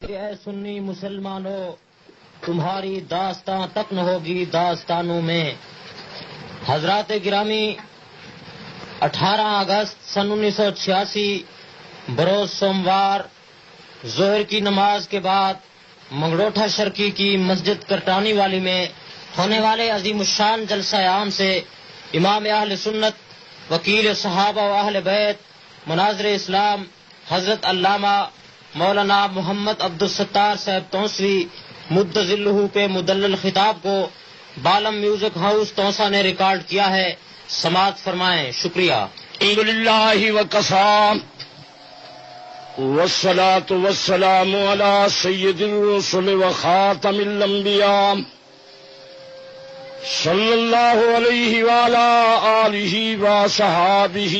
اے سنی مسلمانوں، تمہاری داستان تک نہ ہوگی داستانوں میں۔ حضرات گرامی، 18 اگست سن 1986 بروز سوموار ظہر کی نماز کے بعد منگڑوٹھا شرکی کی مسجد کرٹانی والی میں ہونے والے عظیم الشان جلسہ عام سے امام اہل سنت، وکیل صحابہ و اہل بیت، مناظر اسلام حضرت علامہ مولانا محمد عبدالستار صاحب تونسوی مدظلہ پہ مدلل خطاب کو بالم میوزک ہاؤس تونسا نے ریکارڈ کیا ہے، سماعت فرمائیں۔ شکریہ۔ الحمدللہ وکفا والصلاة والسلام علی سید الرسل وخاتم الانبیاء صلی اللہ علیہ وعلی آلہ وصحابہ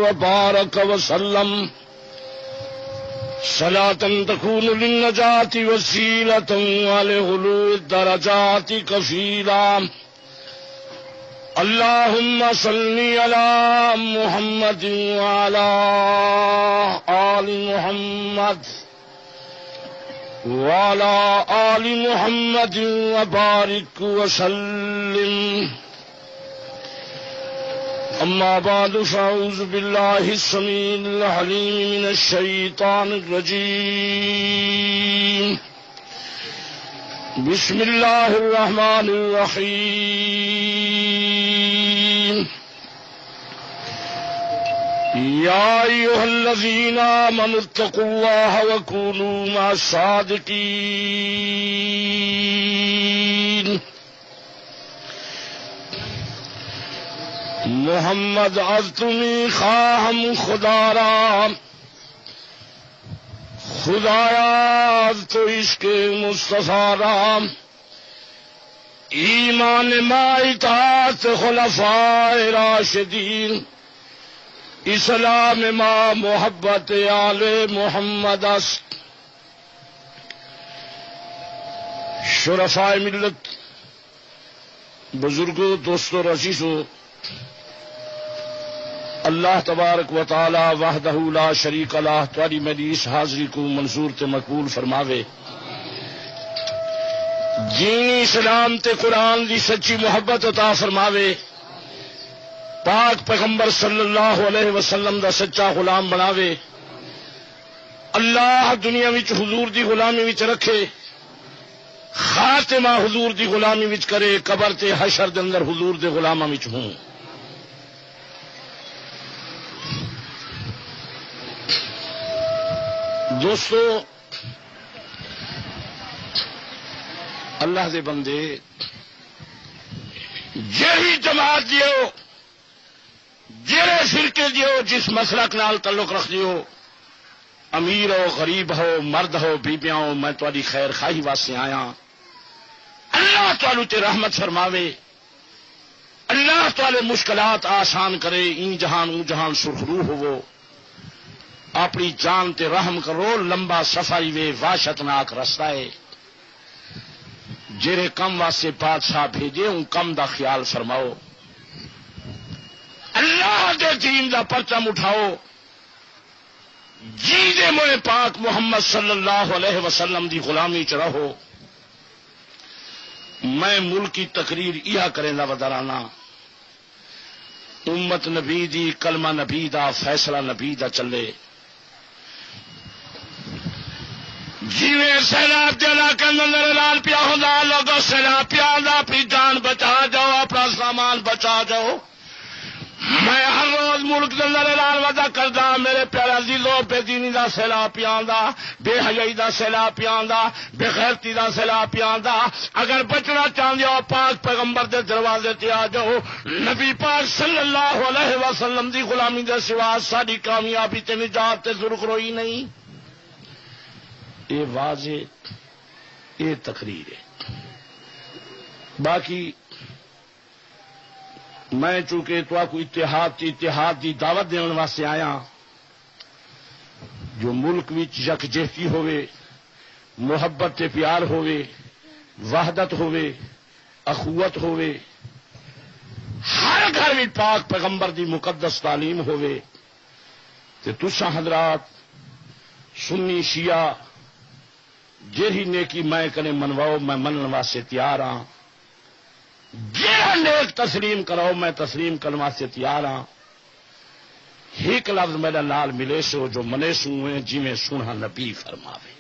وبارک وسلم صلاة تكون للنجاة وسيلة ولغلو الدرجات كفيلا اللهم صل على محمد وعلى آل محمد وعلى آل محمد وبارك وسلم أما بعد فأعوذ بالله السميع العليم من الشيطان الرجيم بسم الله الرحمن الرحيم يا أيها الذين آمنوا اتقوا الله وكونوا مع الصادقين محمد از تمہیں خواہم خدا را، خدایا از تو عشق مصطفیٰ را، ایمان ما اطاعت خلفاء راشدین، اسلام ما محبت آل محمد است۔ شرفاء ملت، بزرگوں، دوستوں، عزیزوں، اللہ تبارک و تعالی وحدہ لا شریک لہ تمہاری میری اس حاضری کو منظور تے مقبول فرماوے۔ دین اسلام تے قرآن دی سچی محبت عطا فرماوے، پاک پیغمبر صلی اللہ علیہ وسلم دا سچا غلام بناوے، اللہ دنیا وچ حضور دی غلامی وچ رکھے، خاتمہ حضور دی غلامی وچ کرے، قبر تے حشر دے اندر حضور دے غلاماں وچ ہوں۔ دوستو، اللہ دے بندے، جہی جماعت دیو، جہے فرقے دیو، جس مسلک نال تعلق رکھ دیو، امیر ہو، غریب ہو، مرد ہو، بیبیاں ہو، میں تہاڈی خیر خواہی واسطے آیا۔ اللہ تعالی تے رحمت فرماوے، اللہ تعالی مشکلات آسان کرے، این جہان اون جہان سرخرو ہوو، اپنی جان تے رحم کرو، لمبا صفائی وے واشتناک رستہ ہے، جڑے کم واسطے بادشاہ بھیجے ان کم دا خیال فرماؤ، اللہ دے دین دا پرچم اٹھاؤ، جی دے موئے پاک محمد صلی اللہ علیہ وسلم دی غلامی چ رہو۔ میں ملک کی تقریر یہ کریں دا ودرانا، امت نبی دی، کلمہ نبی دا، فیصلہ نبی دا چلے۔ جیویں سیلاب کے علاقے اندر لال پیا ہوتا، لوگوں سیلاب پیا ہوتا، اپنی جان بچا جاؤ، اپنا سامان بچا جاؤ۔ میں ہر روز ملک کے اندر اعلان وعدہ کردا، میرے پیارے عزیزوں، بے دینی دا سیلاب پیا ہوندا، بے حیائی دا سیلاب پیا ہوندا، بے غیرتی دا سیلاب پیا ہوندا۔ اگر بچنا چاہندے ہو، پاک پیغمبر دے دروازے تے آ جاؤ۔ نبی پاک صلی اللہ علیہ وسلم دی غلامی دے سوا ساری کامیابی تے نجات تے سرخروئی نہیں۔ یہ واضح، یہ تقریر ہے۔ باقی میں چونکہ تو کو اتحاد دی دعوت دینے واسطے آیا، جو ملک وچ یکجہتی ہوئے، محبت تے پیار ہوئے، وحدت ہوئے، اخوت ہوئے، ہر گھر میں پاک پیغمبر دی مقدس تعلیم ہوئے، تے تساں حضرات سنی شیعہ جہی نیکی میں کنے منواؤ میں منن واسطے تیار ہاں، جہاں نیک تسلیم کراؤ میں تسلیم کرنے واسطے تیار ہاں۔ ایک لفظ میرا نال ملے سو جو منے سوئے جی میں سنہ نبی فرماوے۔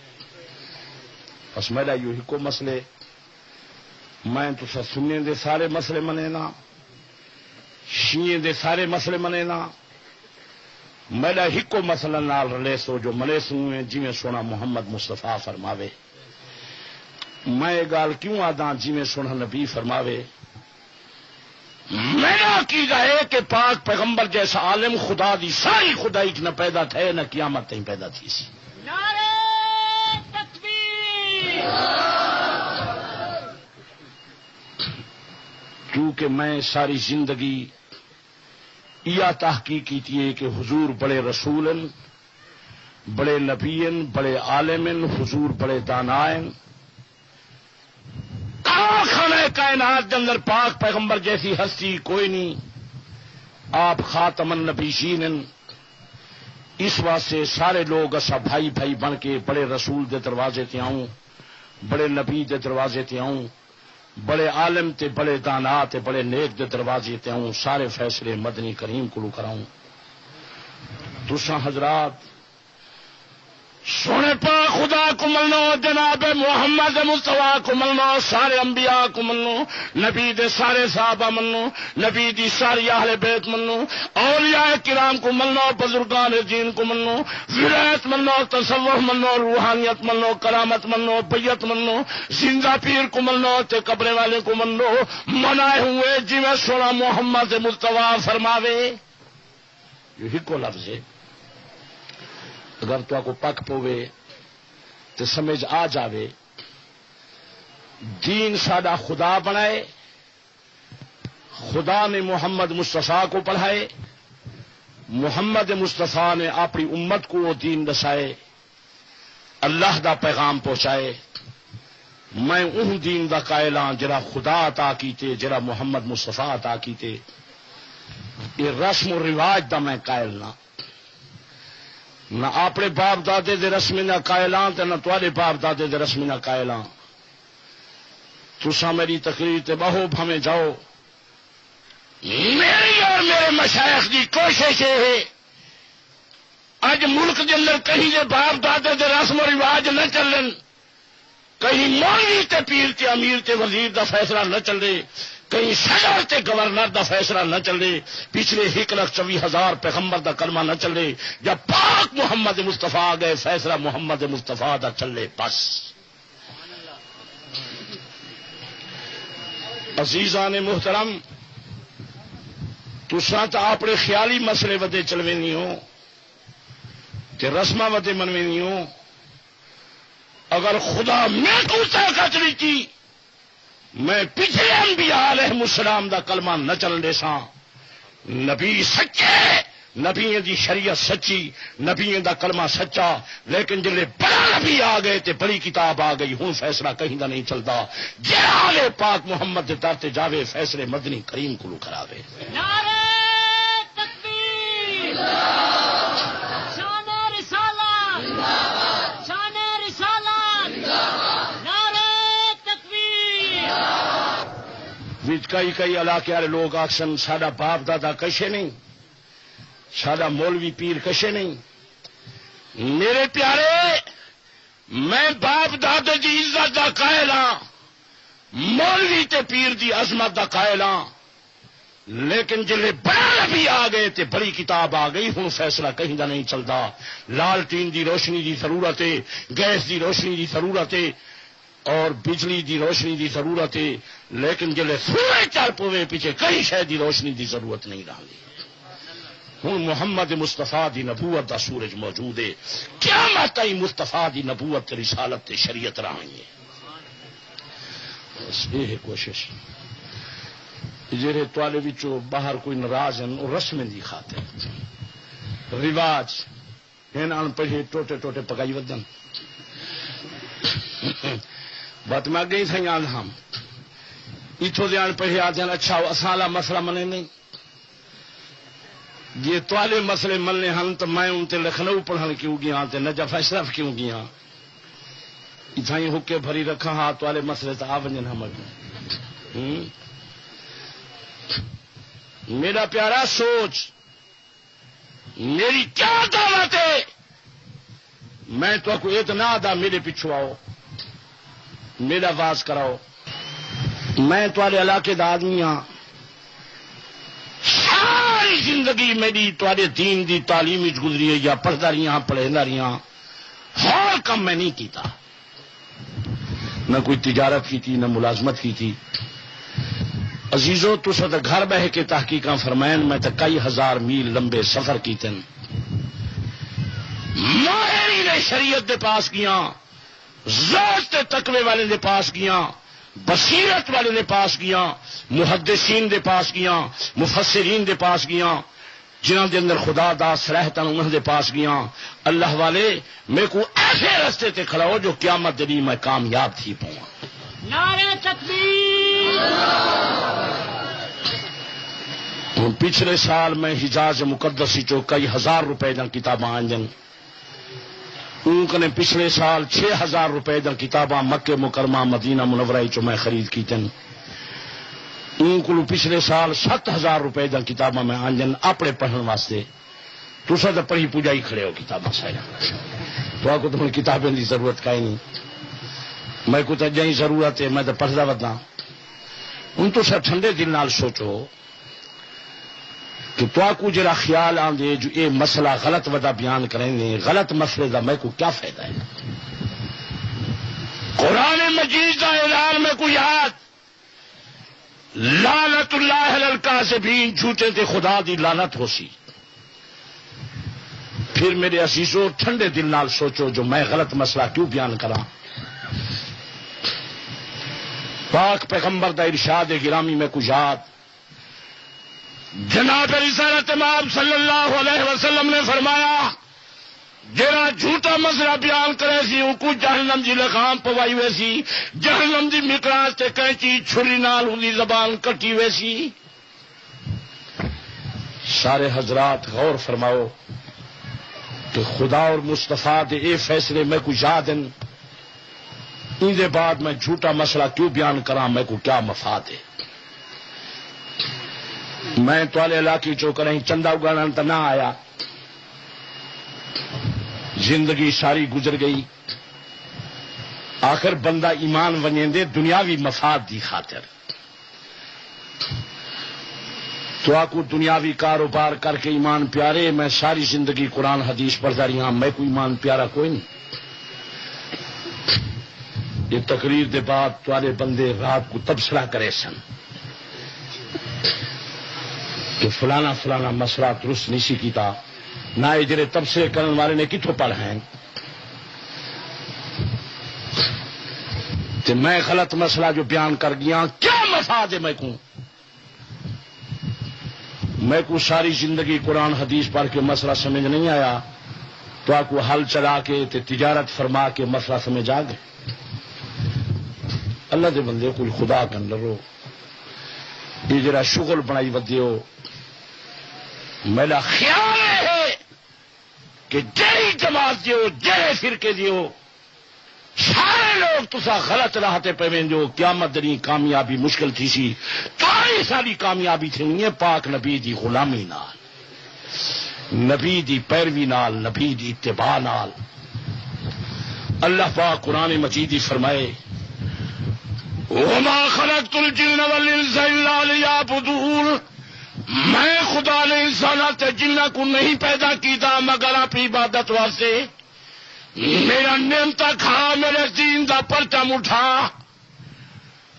بس میرا یوں ہی کو مسئلے میں تو سننے دے سارے مسئلے منے نا، شیعہ دے سارے مسئلے منے نا، میرا ہکو مسئلہ نال رلے سو جو ملے سوئے جی میں سونا محمد مصطفیٰ فرماوے۔ میں گال کیوں آدھا جی میں سونا نبی فرماوے؟ میرا عقیدہ ہے کہ پاک پیغمبر جیسا عالم خدا دی ساری خدائی نہ پیدا تھے نہ قیامت تھی پیدا تھی سی۔ نعرہ تکبیر۔ کیونکہ میں ساری زندگی یہ تحقیق کی تھی کہ حضور بڑے رسولن، بڑے نبیین، بڑے عالمن، حضور بڑے دانائن، خانہ کائنات کے اندر پاک پیغمبر جیسی ہستی کوئی نہیں، آپ خاتم النبیین۔ اس واسطے سارے لوگ اسا بھائی بھائی بن کے بڑے رسول دے دروازے تے آؤں، بڑے نبی دے دروازے تے آؤں، بڑے عالم تے بڑے دانا تے بڑے نیک دے دروازے تے آؤں، سارے فیصلے مدنی کریم کو کراؤں۔ تساں حضرات سونے پا خدا کو ملنو، جناب محمد مصطفیٰ کو ملنو، سارے انبیاء کو منو، نبی دے سارے صحابہ منو، نبی دی ساری اہل بیت منو، اولیاء کرام کو منو، بزرگان دین کو منو، ولایت منو، تصوف منو، روحانیت منو، کرامت منو، بیعت منو، زندہ پیر کو منو تے قبر والے کو منو، منائے ہوئے جی میں سونا محمد مصطفیٰ فرماوے۔ یہی کو لفظ ہے، اگر تو کو پک پوے تو سمجھ آ جاوے دین ساڈا خدا بنائے، خدا نے محمد مصطفیٰ کو پڑھائے، محمد مصطفیٰ نے اپنی امت کو وہ دین دسائے، اللہ دا پیغام پہنچائے۔ میں ان دین دا قائل ہاں جڑا خدا عطا کیتے، جڑا محمد مصطفیٰ عطا کیتے۔ یہ رسم و رواج دا میں قائل نہ اپنے باپ دادے دے رسم نہ قائل ہاں تے نہ تواڈے باپ دادے دے رسم نہ قائل ہاں۔ تساں میری تقریر تے بہو بھمیں جاؤ، میری اور میرے مشائخ دی کوشش ہے اج ملک دے اندر کہیں دے باپ دادے دے رسم و رواج نہ چلن، کہیں مولوی تے پیر تے امیر تے وزیر دا فیصلہ نہ چلے، کہیں صدر تے گورنر دا فیصلہ نہ چلے، پچھلے 1,24,000 پیغمبر دا کلمہ نہ چلے، جب پاک محمد مصطفیٰ آ گئے فیصلہ محمد مصطفیٰ دا چلے بس۔ عزیزان محترم، تساں تو اپنے خیالی مسئلے ودے چلوے نہیں ہو کہ رسماں ودے منوے نہیں ہو۔ اگر خدا میں کو طاقت دیتی میں پچھلے انبیاء علیہ السلام دا کلمہ نہ چل دے ساں۔ نبی سچے، نبی دی شریعت سچی، نبی دا کلمہ سچا، لیکن جلے بڑا نبی آ گئے تے بڑی کتاب آ گئی، ہوں فیصلہ کہیں دا نہیں چلتا۔ جہالے پاک محمد دے در تے جاوے فیصلے مدنی کریم کو کراوے۔ نعرہ تکبیر، شان رسالت، شان رسالت، نعرہ تکبیر۔ وچ کئی علاقے والے لوگ آکسن ساڈا باپ دادا کشے نہیں، ساڈا مولوی پیر کشے نہیں۔ میرے پیارے، میں باپ دادے دی عزت دا قائل ہاں، مولوی تے پیر دی عظمت دا قائل ہاں، لیکن جلے بڑا نبی آ گئے تے بڑی کتاب آ گئی، ہوں فیصلہ کہیں دا نہیں چلتا۔ لالٹین دی روشنی دی ضرورت ہے، گیس دی روشنی دی ضرورت ہے، اور بجلی دی روشنی دی ضرورت ہے، لیکن جلے سورج چل پوے پیچھے کئی شے دی روشنی دی ضرورت نہیں رہی۔ ہوں محمد مصطفیٰ دی نبوت دا سورج موجود ہے، قیامت تائیں مصطفیٰ دی نبوت تے رسالت تے شریعت رہی ہے۔ بس یہ کوشش جہے توالے وچوں باہر کوئی ناراض ہیں وہ رسم دی خاطر رواج ان ان پڑھے ٹوٹے ٹوٹے پکائی ودن بات میں گئی تھی آن ہم اتوں دے آن پڑھے آتے ہیں اچھا اصالا مسئلہ منے نہیں، یہ توالے مسئلے ملنے ہن تو میں ان تے لکھنؤ پڑھن کیوں گیا تے نجف اشرف کیوں گیا، اتھائی حکے بھری رکھا ہاتھ والے مسئلے تا ونجن ہم میرا پیارا سوچ میری کیا دعوت ہے میں تو کو اتنا دا میرے پچھو آؤ میرا واز کراؤ میں تھوڑے علاقے دا آدمی ہاں ساری زندگی میری تھوڑے دین دی تعلیم گزری ہے یا پڑھتا رہی ہاں پڑھتا رہی ہاں ہر کم میں نہیں کیتا نہ کوئی تجارت کی تھی نہ ملازمت کی تھی عزیزو تو سا گھر بہ کے تحقیقاں فرمائن میں تو کئی ہزار میل لمبے سفر کیتن ماہرین شریعت دے پاس کیاں ذات تقوی والے دے پاس کیاں بصیرت والے دے پاس کیاں محدثین دے پاس کیاں مفسرین دے پاس کیاں جنہاں دے اندر خدا دا صلاحتاں انہاں دے پاس گیاں اللہ والے میں کو ایسے رستے تے کھڑا ہو جو قیامت دنی میں کامیاب تھی پاؤں نعرہ تکبیر پچھلے سال میں حجاز مقدسی چو کئی ہزار روپے دا کتاباں آنجن ان نے پچھلے سال 6000 روپے دا کتاباں مکہ مکرمہ مدینہ منورہ چو میں خرید کی تن ان کو پچھلے سال 7000 روپے دا کتاباں میں آنجن اپنے پڑھن واسطے تو سا پڑھی پوجائی کھڑے ہو کتاباں سائیں تو آپ کو تو کتابیں دی ضرورت کا ہی نہیں میں کو تو جائیں ضرورت ہے میں تو پڑھدا ودا ان تو سا ٹھنڈے دل نال سوچو کہ تو کو جرا خیال آندے جو یہ مسئلہ غلط ودا بیان کریں گے غلط مسئلے دا میں کو کیا فائدہ ہے قرآن مجید کا اعلان میں کوئی یاد لعنت اللہ علی الکاذبین جھوٹے تے خدا دی لعنت ہو سی پھر میرے عزیزو ٹھنڈے دل نال سوچو جو میں غلط مسئلہ کیوں بیان کراں پاک پیغمبر دا ارشاد گرامی میں کچھ یاد جناب رسالت امام صلی اللہ علیہ وسلم نے فرمایا جڑا جھوٹا مسئلہ بیان کرے سی ان کو جہنم دی لگام پوائی ہوئی سی جہنم دی مقراس تے کینچی چھری نال ان دی زبان کٹی ہوئی سی سارے حضرات غور فرماؤ کہ خدا اور مصطفیٰ دے اے فیصلے میں کچھ یاد ہیں ان دے بعد میں جھوٹا مسئلہ کیوں بیان کراں میں کو کیا مفاد ہے میں توالے علاقے چو کریں چندہ اگانا تو نہ آیا زندگی ساری گزر گئی آخر بندہ ایمان ونیں دے دنیاوی مفاد دی خاطر تو آکو دنیاوی کاروبار کر کے ایمان پیارے میں ساری زندگی قرآن حدیث پڑھتا رہی ہاں میں کوئی ایمان پیارا کوئی نہیں یہ تقریر دے بعد توالے بندے رات کو تبصرہ کرے سن کہ فلانا فلانا مسئلہ درست نہیں سی کیتا نہ جڑے تبصرے کرنے والے نے کتوں پڑھ ہیں کہ میں غلط مسئلہ جو بیان کر گیا کیا مفاد ہے میں کو ساری زندگی قرآن حدیث پڑھ کے مسئلہ سمجھ نہیں آیا تو آپ کو حل چلا کے تجارت فرما کے مسئلہ سمجھ آ گئے اللہ دے بندے کوئی خدا کن لرو یہ جرا شغل بنائی ودے ہو میرا خیال ہے کہ جڑی جماعت دیو جڑے فرقے دیو سارے لوگ تسا غلط راہتے پہ جو قیامت دنی کامیابی مشکل تھی سی تاری ساری کامیابی تھی پاک نبی دی غلامی نال نبی دی پیروی نال نبی دی اتباع نال اللہ پاک قرآن مجید فرمائے وما خلقت الجن والانس الا ليعبدون میں خدا نے انسانات جنہ کو نہیں پیدا کیتا مگر اپنی عبادت واسطے میرا نعمت کھا میرے دین دا پرچم اٹھا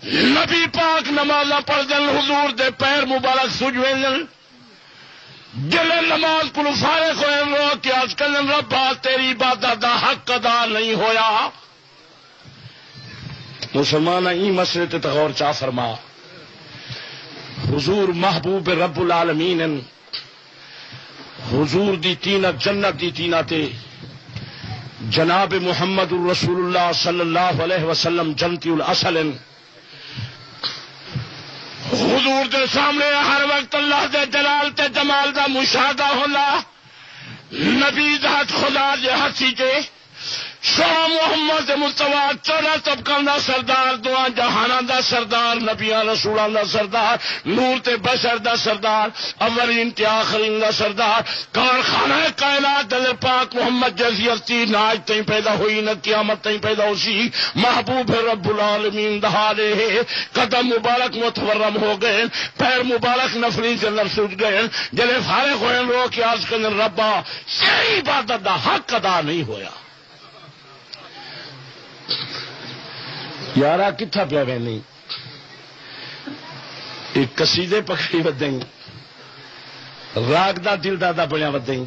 نبی پاک نماز پڑھ دن حضور دے پیر مبارک سجوے دن دل نماز کو فارغ ہوئے رو کہ آج کل ربا تیری عبادت دا حق ادا نہیں ہویا مسلمان ای مسئلے تے غور چا فرما حضور محبوب رب العالمین حضور دی تینت جنت دی تینت جناب محمد الرسول اللہ صلی اللہ علیہ وسلم جنتی الاصل حضور دے سامنے ہر وقت اللہ دے جلال تے جمال دا مشاہدہ ہونا نبی ذات خدا دے ہنسی تے شاہ محمد مصطفیٰ 14 طبقاں دا سردار، دعا جہاناں دا سردار، نبیاں رسولاں دا سردار، نور تے بشر دا سردار، اولین تے آخرین دا سردار، کارخانہ کائنات دل پاک محمد جیسی ہستی نہ آج تائیں پیدا ہوئی نہ قیامت تائیں پیدا ہوسی، محبوب رب العالمین دہالے قدم مبارک متورم ہو گئے، پیر مبارک نفلی کے اندر سوج گئے، جلے فارغ ہوئے رو کہ آج کے اندر ربا صحیح عبادت دا حق ادا نہیں ہویا۔ یارا کتھا پیا وینی ایک قصیدے پکڑی ودیں، راگ دا دل دا بنیا ودیں،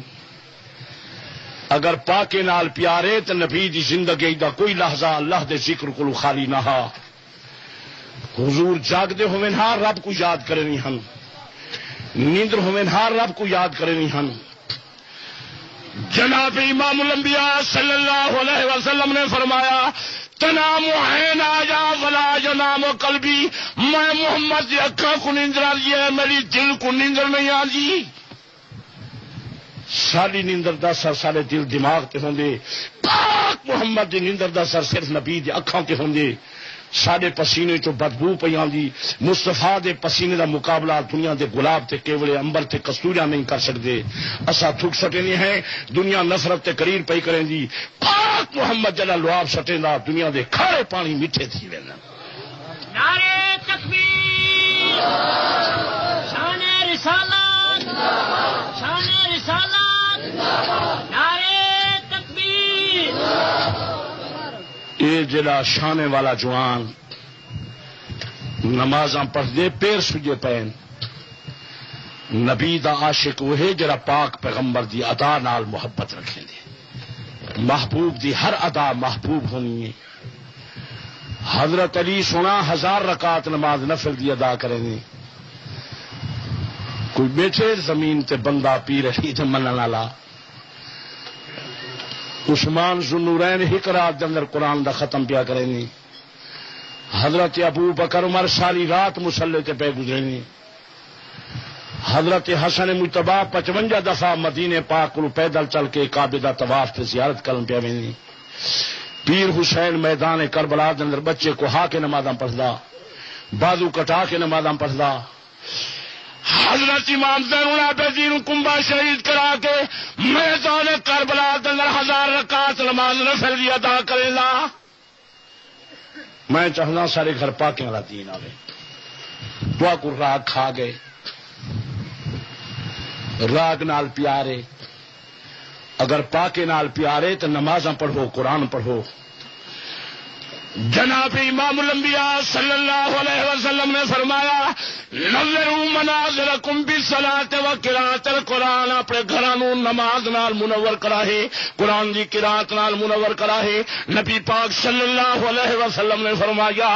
اگر پاکے نال پیارے تو نبی دی زندگی دا کوئی لحظہ اللہ دے ذکر کو خالی نہ ہا۔ حضور جاگ دے ہوئے ہاں رب کو یاد کرنی ہن، نیندر ہوئے ہاں رب کو یاد کرنی ہن۔ جناب امام الانبیاء صلی اللہ علیہ وسلم نے فرمایا تنام عین آجا ولا ینام قلبی، میں محمد دی اکھاں کو نیندر آئی ہے، میری دل کو نیندر نہیں آئی۔ ساری نیندر دا سر سارے دل دماغ تے ہوندے، پاک محمد دی نیندر دا سر صرف نبی دی اکھاں تے ہوندے۔ سارے پسینے چو بدبو پئی آندی، مصطفیٰ دے پسینے دا مقابلہ دنیا دے گلاب تے کیوڑے انبر تے کستوریاں نہیں کر سکتے۔ اسا تھک سٹے ہیں، دنیا نفرت تے قریر پئی کریں دی، پاک محمد جلا لعاب سٹے دا دنیا دے کھارے پانی میٹھے تھی وینا۔ نعرہ تکبیر، شان رسالت، شان رسالت، نعرہ تکبیر۔ اے جڑا شانے والا جوان نمازاں پڑھ دے پیر سجے پین، نبی دا عاشق وہ جڑا پاک پیغمبر دی ادا نال محبت رکھیں دے، محبوب دی ہر ادا محبوب ہونی ہے۔ حضرت علی سنا 1000 رکعت نماز نفل دی ادا کریں گے، کوئی بیٹھے زمین تے بندہ پی رہی تے منن والا۔ عثمان ذوالنورین ایک رات دے اندر قرآن دا ختم پیا کریں گے، حضرت ابو بکر عمر ساری رات مصلی تے پہ گزریں گے، حضرت حسن مجتبی 55 دفعہ مدینے پاک کو پیدل چل کے کعبے دا طواف تے زیارت کرن پیا ویندے۔ پیر حسین میدان کربلا دے اندر بچے کو ہا کے نمازاں پڑھدا، بازو کٹا کے نمازاں پڑھدا۔ حضرت امام زین العابدین کنبہ شہید کرا کے میدان کربلا دے اندر 1000 رکعت نماز نفل دی ادا کرے لا۔ میں چاہنا سارے گھر پاکیں والا دین آوے، دعا کو راگ کھا گئے، راگ نال پیارے، اگر پاکے نال پیارے تو نمازاں پڑھو، قرآن پڑھو۔ جناب امام الانبیاء صلی اللہ علیہ وسلم نے فرمایا نظروا منازلکم بالصلاۃ و قراءۃ القرآن، اپنے گھراں نوں نماز نال منور کرا ہے، قرآن دی قراءت نال منور کرا ہے۔ نبی پاک صلی اللہ علیہ وسلم نے فرمایا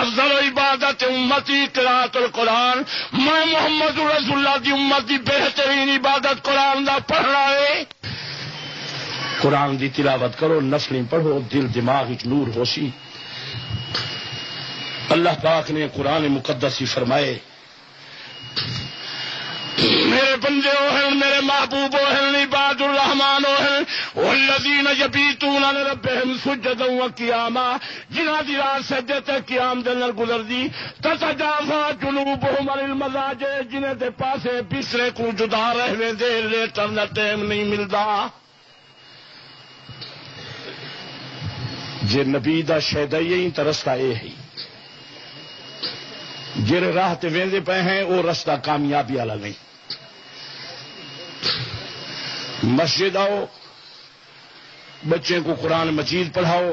افضل عبادت امتی قراءۃ القرآن، میں محمد رسول اللہ دی امت دی بہترین عبادت قرآن دا پڑھنا ہے۔ قرآن دی تلاوت کرو، نفلیں پڑھو، دل دماغ وچ نور ہوسی۔ اللہ پاک نے قرآن مقدس ہی فرمائے میرے بندے ہیں، میرے محبوب ہیں، عباد الرحمان ہیں، والذین یبیتون لربہم سجدا وقیاما، جنہاں دی رات سجدے تے قیام دے اندر گزر دی، تتجافا جنوبہم عن المضاجع، جنہاں دے پاسے بسترے کو جدا رہنے دے لیٹن دا ٹائم نہیں ملدا۔ جے نبی دا شہدا ہی تے رستہ اے ہے، جڑے راہ تے ویندے پے ہیں وہ رستہ کامیابی والا نہیں۔ مسجد آؤ، بچے کو قرآن مجید پڑھاؤ،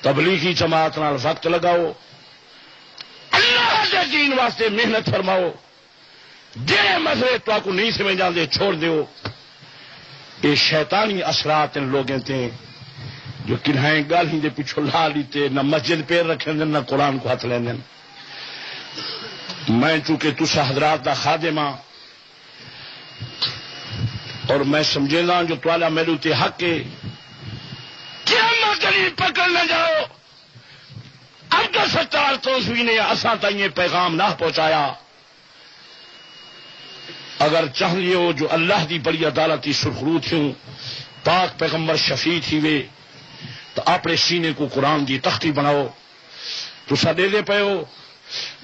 تبلیغی جماعت نال وقت لگاؤ، اللہ دے دین واسطے محنت فرماؤ، جڑے مسئلے تو کو نہیں سمجھ آندے چھوڑ دیو۔ یہ شیطانی اثرات ان لوگوں تے جو کنہیں گل ہی دے پیچھو لا لیتے، نہ مسجد پیر رکھیں دن نہ قرآن کو ہاتھ لین دن۔ میں چونکہ تسا حضرات دا خادم ہاں اور میں سمجھنا جو توالا میرے تے حق ہے، قیامت قریب پکڑ نہ جاؤ۔ عبد الستار توسوی نے اساں تائیں یہ پیغام نہ پہنچایا، اگر چاہیے ہو جو اللہ دی بڑی عدالتی سرخرو تھیوں، پاک پیغمبر شفیع تھی وے، تو اپنے سینے کو قرآن دی تختی بناؤ. تسا دے دے پے ہو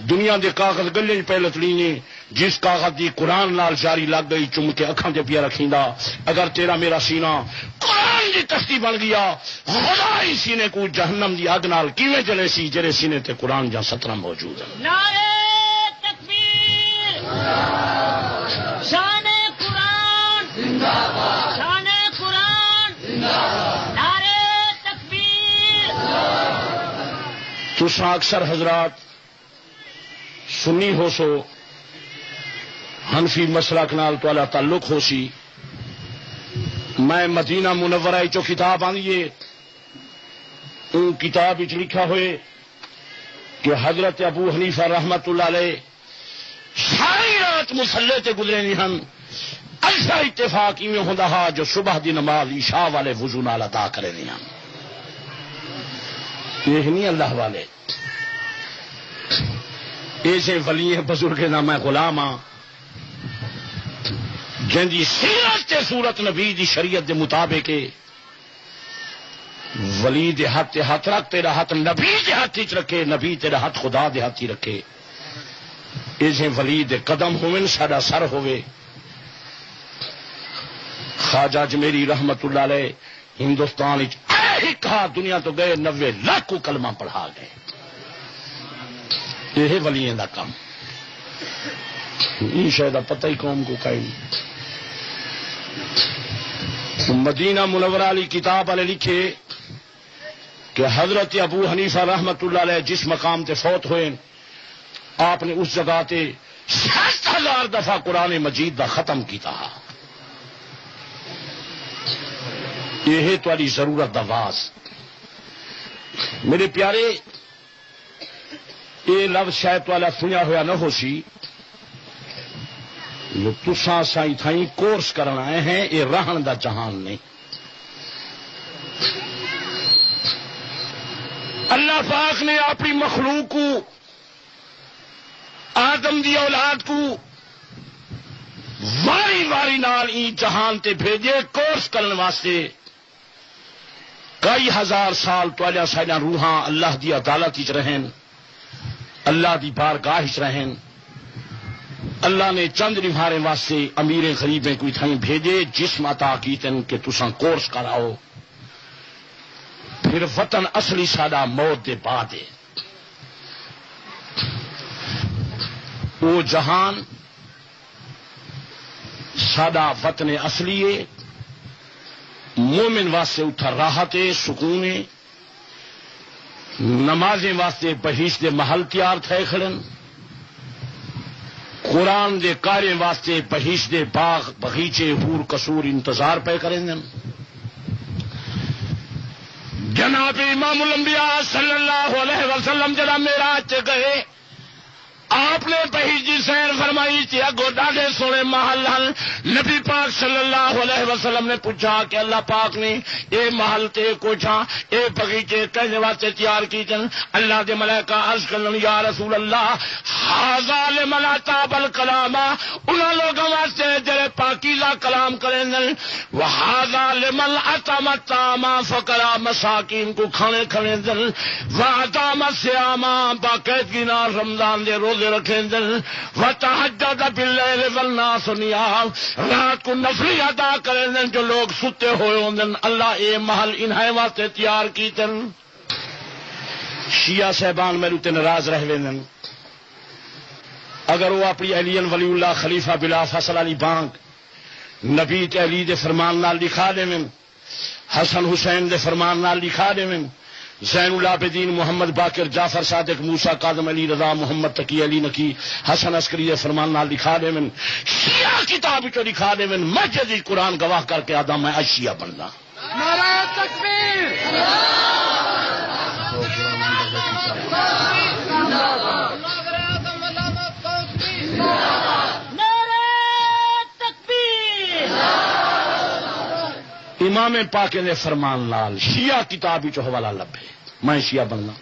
دنیا دے کاغذ گلے پہ لتڑی نے جس کاغذ دی قرآن نال جاری لگ گئی چم کے اکھاں تے پیا رکھیندا. اگر تیرا میرا سینہ قرآن دی تختی بن گیا خدا ہی سینے کو جہنم دی اگ نال کیویں جلے سی جڑے سینے تے قرآن جا 17 موجود ہیں. نعرہ تکبیر شان قرآن زندہ باد شان قرآن زندہ باد نعرہ تکبیر. تساں اکثر حضرات سنی ہو سو حنفی مسلک نال توالا تعلق ہو سی. میں مدینہ منورہ چو کتاب آنیے ان کتاب لکھا ہوئے کہ حضرت ابو حنیفہ رحمت اللہ علیہ ساری رات مسلے تے گزرے نہیں ہن. ایسا اتفاق ایویں ہوندا ہا جو صبح دی نماز عشاء والے وضو نال ادا کرے نہیں ہن. یہ نہیں اللہ والے ایسے ولی بزرگ نہ میں غلام ہاں جن دی سیرت تے صورت نبی دی شریعت دے مطابق ولی دے ہاتھ رکھ تیرا ہاتھ نبی دے ہاتھ وچ رکھے نبی تیرا ہاتھ خدا دے ہاتھ ہی رکھے. ایسے ولی دے قدم ہوئن ساڈا سر ہوئے. خواجہ اجمیری رحمت اللہ علیہ ہندوستان وچ ہی کہا دنیا تو گئے 90 لاکھ کو کلمہ پڑھا گئے. یہ ولیوں دا کام یہ شاید پتہ ہی قوم کو کہیں. مدینہ منورہ علی کتاب والے لکھے کہ حضرت ابو حنیفہ رحمت اللہ علیہ جس مقام تے فوت ہوئے آپ نے اس جگہ تے 60,000 دفعہ قرآن مجید دا ختم کیتا. یہ تاری ضرورت دا واز. میرے پیارے یہ لفظ شاید والا سنیا ہوا نہ ہو سی جو تساں سائی تھائیں کورس کرنا آئے ہیں. یہ رہن دا جہان نہیں. اللہ پاک نے اپنی مخلوق کو آدم دی اولاد کو واری واری نال ای جہان تے بھیجے کورس کرنے واسطے. کئی ہزار سال تو سائنا روحاں اللہ دی عدالت وچ رہن اللہ دی بارگاہ وچ رہن. اللہ نے چند نبھارے واسطے امیر غریبیں کوئی تھائیں بھیجے جسم عطا کیتن کہ تساں کورس کراؤ. پھر وطن اصلی ساڈا موت دے بعد ہے. وہ جہان ساڈا وطن اصلی ہے. مومن واسطے اٹھا راحت سکون. نمازیں واسطے بہیش دے محل تیار تھے کھڑن. قرآن دے کارے واسطے بہیش دے باغ بغیچے حور قصور انتظار پہ کریں. جناب امام الانبیاء صلی اللہ علیہ وسلم جڑا معراج گئے آپ نے بہیش دی سیر فرمائی تھی. اگو ڈاڈے سونے محل ہن. نبی پاک صلی اللہ علیہ وسلم نے پوچھا کہ اللہ پاک نے اے محل تے کوچھا اے بغیچے کہنے واسطے تیار کی جن. اللہ دے ملائکہ عرض کرن یا رسول اللہ ھذا لمن اتاب الکلام انہاں لوگوں واسطے جڑے پاکیزہ کلام کریں وھذا لمن اتم الطعام فقراء مساکین کو کھانے کھانے دل وادام الصیام باقاعدگی نال رمضان دے روزے رکھیں دل وتہجد باللیل والناس نیام رات کو نفلی ادا کریں دل جو لوگ ستے ہوئے ہوندن. اللہ اے محل انہیں واسطے تیار کیتن. شیعہ صاحبان میرے تے ناراض رہ ویندن اگر وہ اپنی علی ولی اللہ خلیفہ بلا فصل علی بانک نبی تے علی دے فرمان نال لکھا دیویں حسن حسین دے فرمان نال لکھا دیویں زین العابدین محمد باقر جعفر صادق موسیٰ کاظم علی رضا محمد تقی علی نقی حسن عسکری دے فرمان نال لکھا دیویں شیعہ کتاب چو لکھا دیویں میں جدید قرآن گواہ کر کے آدھا میں شیعہ بننا. نعرہ تکبیر امام پاک نے فرمان لال شیعہ کتاب چو حوالہ لبے میں شیعہ بننا.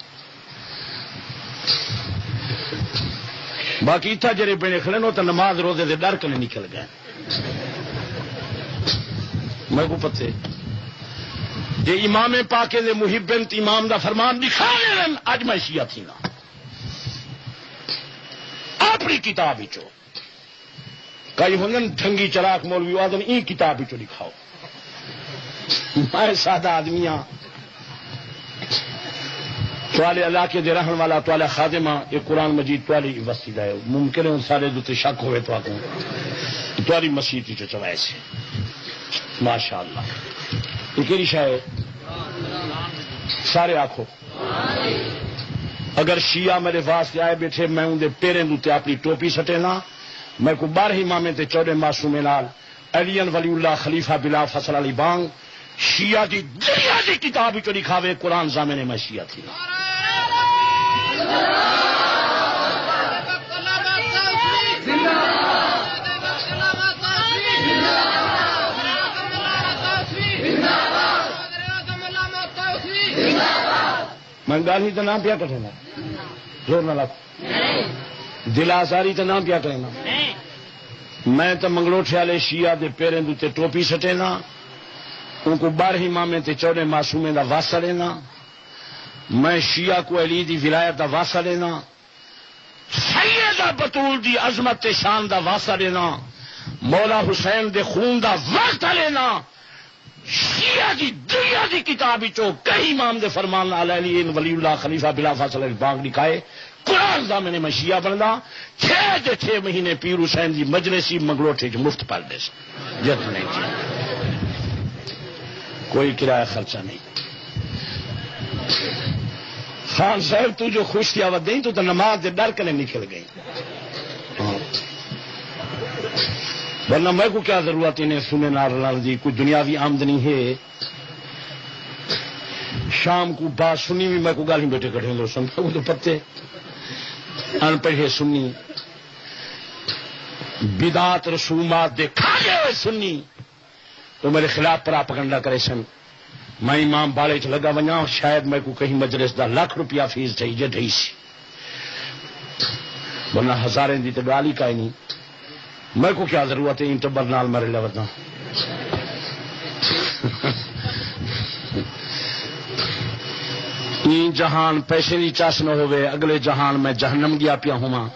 باقی اتھا جرے بنے کھڑے نو تو نماز روزے دے ڈر کنے نکل گئے. میں کو پتے جے امام پاکے دے محبن امام دا فرمان دکھا لین اج میں شیعہ تھی نا اپنی کتاب چو کئی ہوں ڈھنگی چلاک مولوی آدم این کتاب چو لکھاؤ میں سادہ آدمی ہاں توالے علاقے دے رہن والا توالے خادمہ یہ قرآن مجید توالی وسیلہ ہے ممکن ہے ان سارے دوتے شک ہوئے تو آگوں توالی مسیحی جو چوائے سے ماشاءاللہ یہ کیری شاید سارے آنکھو اگر شیعہ میرے واسطے آئے بیٹھے میں ان دے پیریں دوتے اپنی ٹوپی سٹے نا میں کو 12 امامیں تے 14 معصومیں نال علی ولی اللہ خلیفہ بلا فصل علی بانگ شیعہ دی دنیا دی کتاب چو لکھاوے قرآن زامنے میں شیعہ تھی میں گالی تو نام پیا کٹھنا زور نہ لگ دل آزاری تو نام پیا کرنا میں تو منگلوٹھے والے شیعہ دے پیریں دوتے ٹوپی سٹے نا ان کو 12 امامیں تے 14 معصومیں دا واسطہ لینا میں شیعہ کو علی دی ولایت دا واسطہ لینا سیدہ بطول دی عظمت تے شان دا واسطہ لینا مولا حسین دے خون دا واسطہ لینا شیعہ دی دنیا دی کتاب چو کئی امام دے فرمان علی ولی اللہ خلیفہ بلا فاصلہ بانگ لکھائے قرآن زامنے میں شیعہ بننا 6 مہینے پیر حسین دی مجلسی منگلوٹھے جو مفت پڑھ دے جت نہیں جی کوئی کرایہ خرچہ نہیں خان صاحب تو جو خوش کیا وقت دیں تو نماز دے ڈر کرنے نکل گئی ورنہ میں کو کیا ضرورت انہیں سنے نارلال جی کوئی دنیاوی آمدنی ہے شام کو بات سنی بھی میں کو گالی بیٹے کٹھے لو سنتا ہوں تو پتے ان پڑھے سنی بدعات رسومات دے کھاگے ہوئے سنی تو میرے خلاف پراپگنڈا کرے سن میں امام بالے چ لگا ونجا شاید میں کو کہیں مجلس دا ₹1,00,000 فیس چاہیے جے ڈھائی سی ورنہ ہزاریں دی تو ڈالی کا ہی نہیں میں کو کیا ضرورت ہے ان ٹبر نال مرے لوتا این جہان پیسے دی چاس نہ ہوئے اگلے جہان میں جہنم گیا پیا ہوا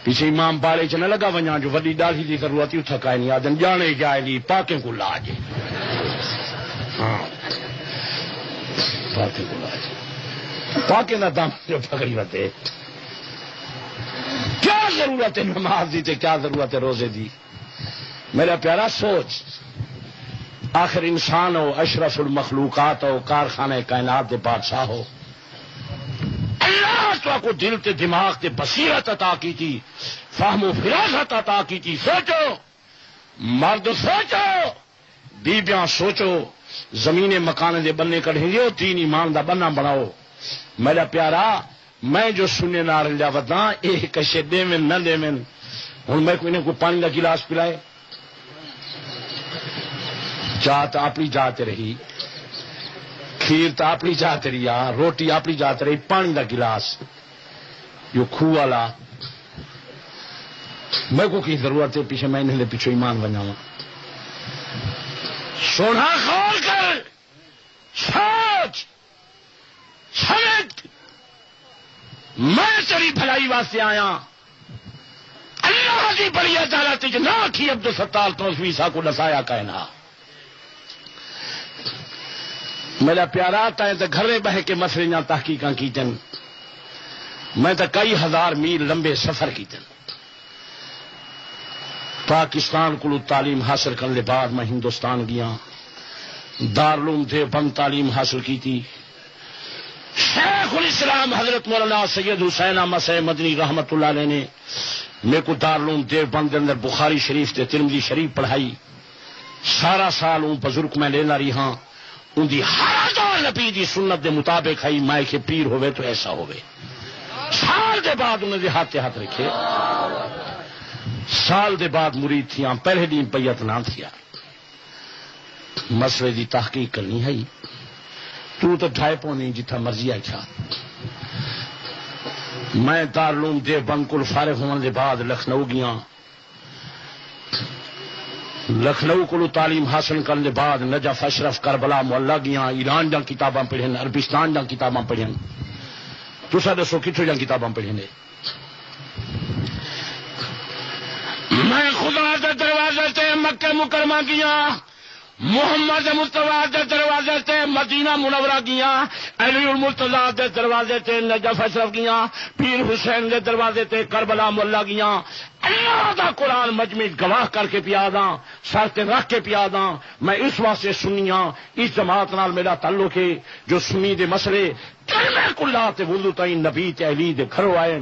پیچھے امام بالے چ نہ لگا ونجا جو وڈی ڈالی دی ضرورت ہی اتھا کائے نہیں آدن جانے جائے لی پاکیں کو لا جے ہاں پاکیں کو لا جے پاکیں دا دام جو پکڑی وتے کیا ضرورت ہے نماز دی تے کیا ضرورت ہے روزے دی میرا پیارا سوچ آخر انسان ہو اشرف المخلوقات ہو کارخانے کائنات دے بادشاہ ہو اللہ تو کو دل تے دماغ تے بصیرت عطا کی تھی فہم و فراست عطا کی تھی سوچو مرد سوچو بیبیاں سوچو زمین مکان دے بننے کڑھیں گے تین ایمان دا بننا بناؤ میرا پیارا میں جو سننے نہ رہا ودا ایک کشے دے میں نہ دے میں ہوں میں کوئی نے کوئی پانی کا گلاس پلائے جات اپنی جاتے رہی کھیر تو اپنی جاتے رہی روٹی اپنی جاتے رہی پانی کا گلاس جو کھو والا میں کو کی ضرورت ہے پیچھے میں انہیں پیچھے ایمان بناؤں سونا خور کر سوچ سمجھ میں تیری بھلائی واسطے آیا اللہ کی بڑی عدالت نہ کی عبدالستار توسوی سا کو نسایا کہنا میرا پیارا تائیں تو گھرے بہ کے مسئلے نہ تحقیقاں کیتن میں تو کئی ہزار میل لمبے سفر کیتن پاکستان کو تعلیم حاصل کرنے بعد میں ہندوستان گیا دارالعلوم دیوبند تعلیم حاصل کی تھی شیخ الاسلام حضرت مولانا سید حسین احمد صاحب مدنی رحمت اللہ علیہ نے میرے کو دارالعلوم دیوبند کے اندر بخاری شریف تے ترمذی شریف پڑھائی سارا سال ان بزرگ میں لینا رہی ہاں ان دی ہر دور نبی دی سنت دے مطابق ہے مائے کے پیر ہوئے تو ایسا ہوئے سال دے بعد انہیں دے ہاتھ رکھے سال دے بعد مرید تھیاں پہلے دن پیت نہ تھیا مسئلے دی تحقیق کرنی ہے تو ڈھائی پونی جتھا مرضی آئی تھا میں دارالعلوم دیوبند کو فارغ ہونے کے بعد لکھنؤ گیا لکھنؤ کو تعلیم حاصل کرنے بعد نجف اشرف کربلا معلہ گیا ایران جا کتاباں پڑھیں عربستان جا کتاباں پڑھیں تسا دسو کتوں جا کتاباں پڑھیں میں خدا کے دروازے سے مکہ مکرمہ گیا محمد مصطفیٰ کے دروازے سے مدینہ منورہ گیا علی المرتضیٰ کے دروازے سے نجف اشرف گیا پیر حسین کے دروازے سے کربلا معلہ گیا اللہ دا قرآن مجمد گواہ کر کے پیادا شرط رکھ کے پیادا میں اس واسطے سنیاں اس جماعت نال میرا تعلق ہے جو سنی دے مسئلے کلمہ کلا تے وضو تائیں نبی تے علی دے گھروں آئے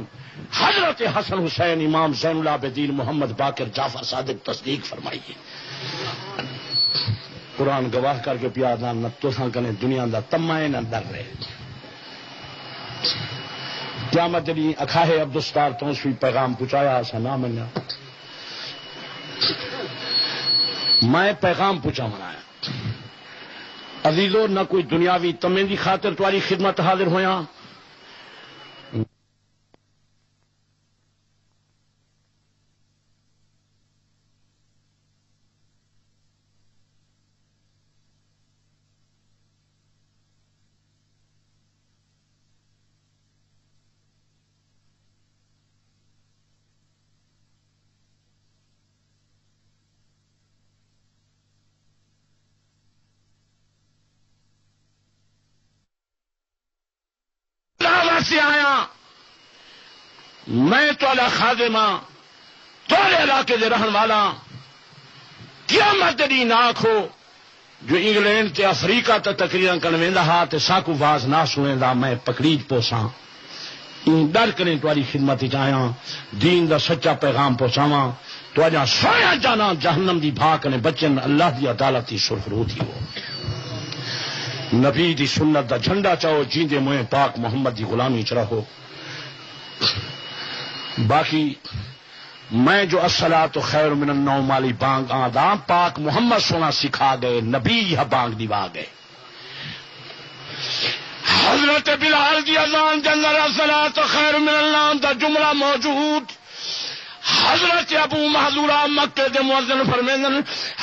حضرت حسن حسین امام زین العابدین محمد باقر جعفر صادق تصدیق فرمائیے قرآن گواہ کر کے پیادا نہ تساں کنے دنیا دا تمائے نہ ڈر رہے قیامت دی اکھاہے عبدالستار تو سوئی پیغام پہنچایا سا نہ میں پیغام پہنچا منایا عزیزو نہ کوئی دنیاوی تمے دی خاطر تمہاری خدمت حاضر ہویا سے آیا میں تو خادمہ تھوڑے علاقے دے رہن والا قیامت دی ناک ہو جو انگلینڈ تے افریقہ تے تقریر کرن ویندا ہا تے ساکو واز نہ سنیندا میں پکڑیج پوساں ان ڈر کریں تمہاری خدمت وچ آیا دین دا سچا پیغام پہنچاواں تو اجا سویا جانا جہنم دی بھاک نے بچن اللہ دی عدالت دی سرخرو تھی ہو نبی دی سنت دا جھنڈا چاہو جیندے موئے پاک محمد دی غلامی چ رہو باقی میں جو الصلاۃ خیر من النوم والی بانگ آداں پاک محمد سونا سکھا گئے نبی یہ بانگ دیوا گئے حضرت بلال کی اذان کے اندر الصلاۃ خیر من النوم دا جملہ موجود حضرت ابو محذورہ مکہ دے مؤذن فرمیندن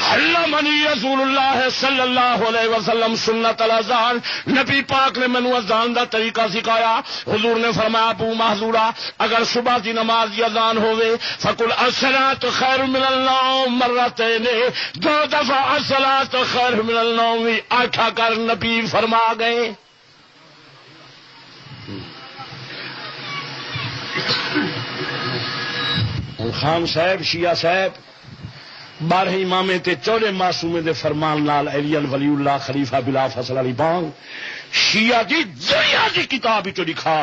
علمنی رسول اللہ صلی اللہ علیہ وسلم سنت الاذان نبی پاک نے مینوں اذان دا طریقہ سکھایا حضور نے فرمایا ابو محذورہ اگر صبح دی نماز دی اذان ہوے فقل الصلاۃ خیر من النوم مرتين دو دفعہ الصلاۃ خیر من النوم آکھا کر نبی فرما گئے خان صاحب شیعہ صاحب 12 امامے تے 14 معصومے دے فرمان نال علی ولی اللہ خلیفہ بلا فصل علی بانگ شیعہ دی دنیا دی کتاب وچ لکھا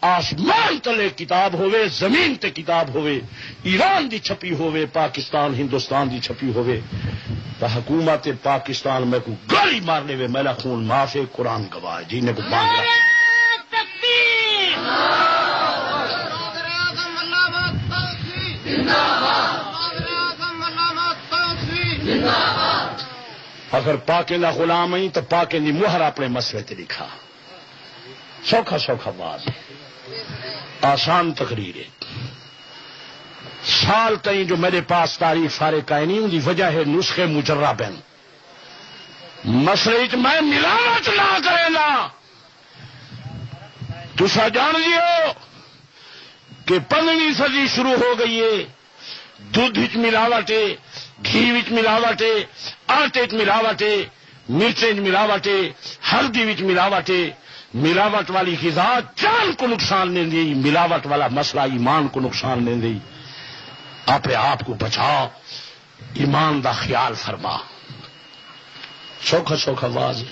آسمان تلے کتاب ہوئے زمین تے کتاب ہوئے ایران دی چھپی ہوئے پاکستان ہندوستان دی چھپی ہوئے تا حکومت پاکستان میں کو گالی مارنے وے میرا خون معاف ہے قرآن گواہ جی نے کو مانگ رہا اگر پاکیں دا غلام ہیں تو پاکیں دی مہر اپنے مسئلے تے لکھا سوکھا سوکھا بات آسان تقریر ہے سال تئیں جو میرے پاس تاریخ فارغ کا نہیں ان کی وجہ ہے نسخے مجرب ہیں مسئلے میں ملاوٹ نہ کرے نا تسا جان لیو کہ 15ویں صدی شروع ہو گئی ہے دودھ وچ ملاوٹ ہے گھی وچ ملاوٹ ہے آٹے وچ ملاوٹ ہے مرچیں وچ ملاوٹ ہے ہلدی وچ ملاوٹ ہے ملاوٹ والی غذا جان کو نقصان نہیں دی ملاوٹ والا مسئلہ ایمان کو نقصان نہیں دی اپنے آپ کو بچا ایمان دا خیال فرما سوکھا سوکھا آواز